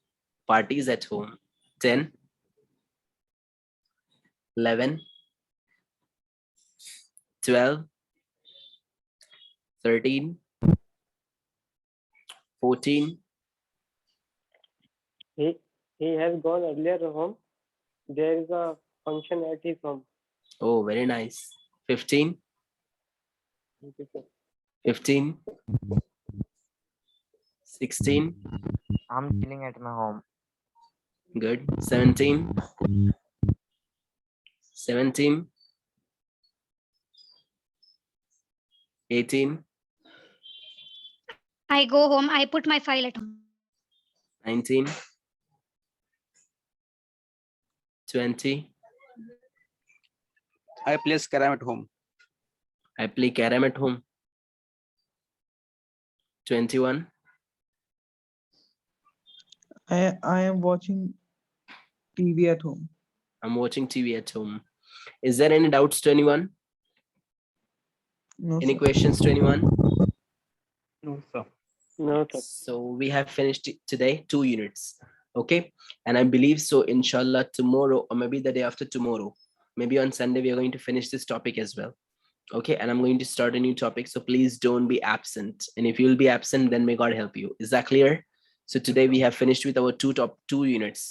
parties at home. 10 11 12 13 14 He has gone earlier home. There is a function at his home. Oh, very nice. 15 15 16 I'm chilling at my home. Good. 17 17 18 I go home. I put my file at home. 19 20 I play carom at home. I play carom at home. 21 I am watching TV at home. I'm watching TV at home. Is there any doubts to anyone? No, Any sir. questions to anyone? No, sir. No, sir. So we have finished today 2 units. Okay, and I believe so inshallah tomorrow or maybe the day after tomorrow, maybe on Sunday, we are going to finish this topic as well. Okay, and I'm going to start a new topic, so please don't be absent, and if you'll be absent, then may God help you. Is that clear? So today we have finished with our 2 units.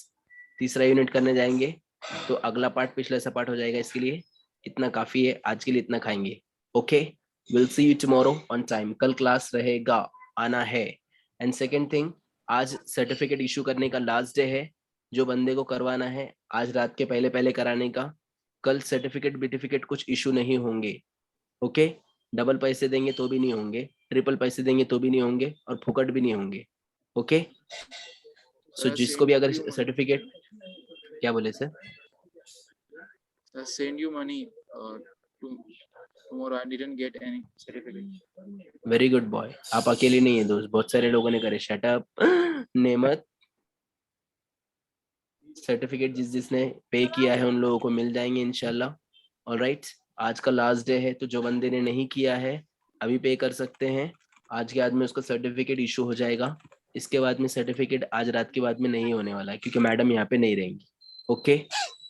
तीसरा unit करने जाएंगे, तो अगला part पिछले से part हो जाएगा। इसके लिए इतना काफी है आज के लिए, इतना खाएंगे। Okay, will see you tomorrow on time. कल क्लास रहेगा, आना है। एंड सेकेंड थिंग, आज सर्टिफिकेट इशू करने का लास्ट डे है, जो बंदे को करवाना है आज रात के पहले पहले कराने का, कल सर्टिफिकेट कुछ इशू नहीं होंगे। ओके, डबल पैसे देंगे तो भी नहीं होंगे, ट्रिपल पैसे देंगे तो भी नहीं होंगे, और फुकट भी नहीं होंगे। ओके, सो जिसको भी अगर सर्टिफिकेट, क्या बोले sir? Send you money tomorrow. I didn't get any certificate. Very good boy, आप अकेले नहीं है दोस्त, बहुत सारे लोगों ने करे। शट अप नेमत। सर्टिफिकेट जिसने पे किया है उन लोगों को मिल जाएंगे इंशाल्लाह। ऑलराइट, आज का लास्ट डे है, तो जो बंदे ने नहीं किया है अभी पे कर सकते हैं। आज के बाद में उसका सर्टिफिकेट इशू हो जाएगा। इसके बाद में सर्टिफिकेट आज रात के बाद में नहीं होने वाला है, क्योंकि मैडम यहाँ पे नहीं रहेंगी। Okay,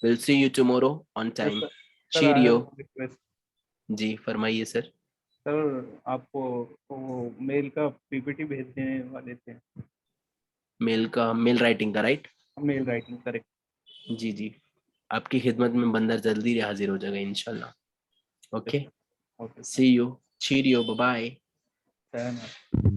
will see you tomorrow on time. Sir, I cheerio. have a request. जी फरमाइए सर। सर आपको वो मेल का पीपीटी भेजने वाले थे। मेल राइटिंग का, राइट? Mail writing, correct. जी जी, आपकी खिदमत में बंदर जल्दी हाजिर हो जाएगा इंशाल्लाह। Okay, see you, cheerio, bye bye. Fair enough.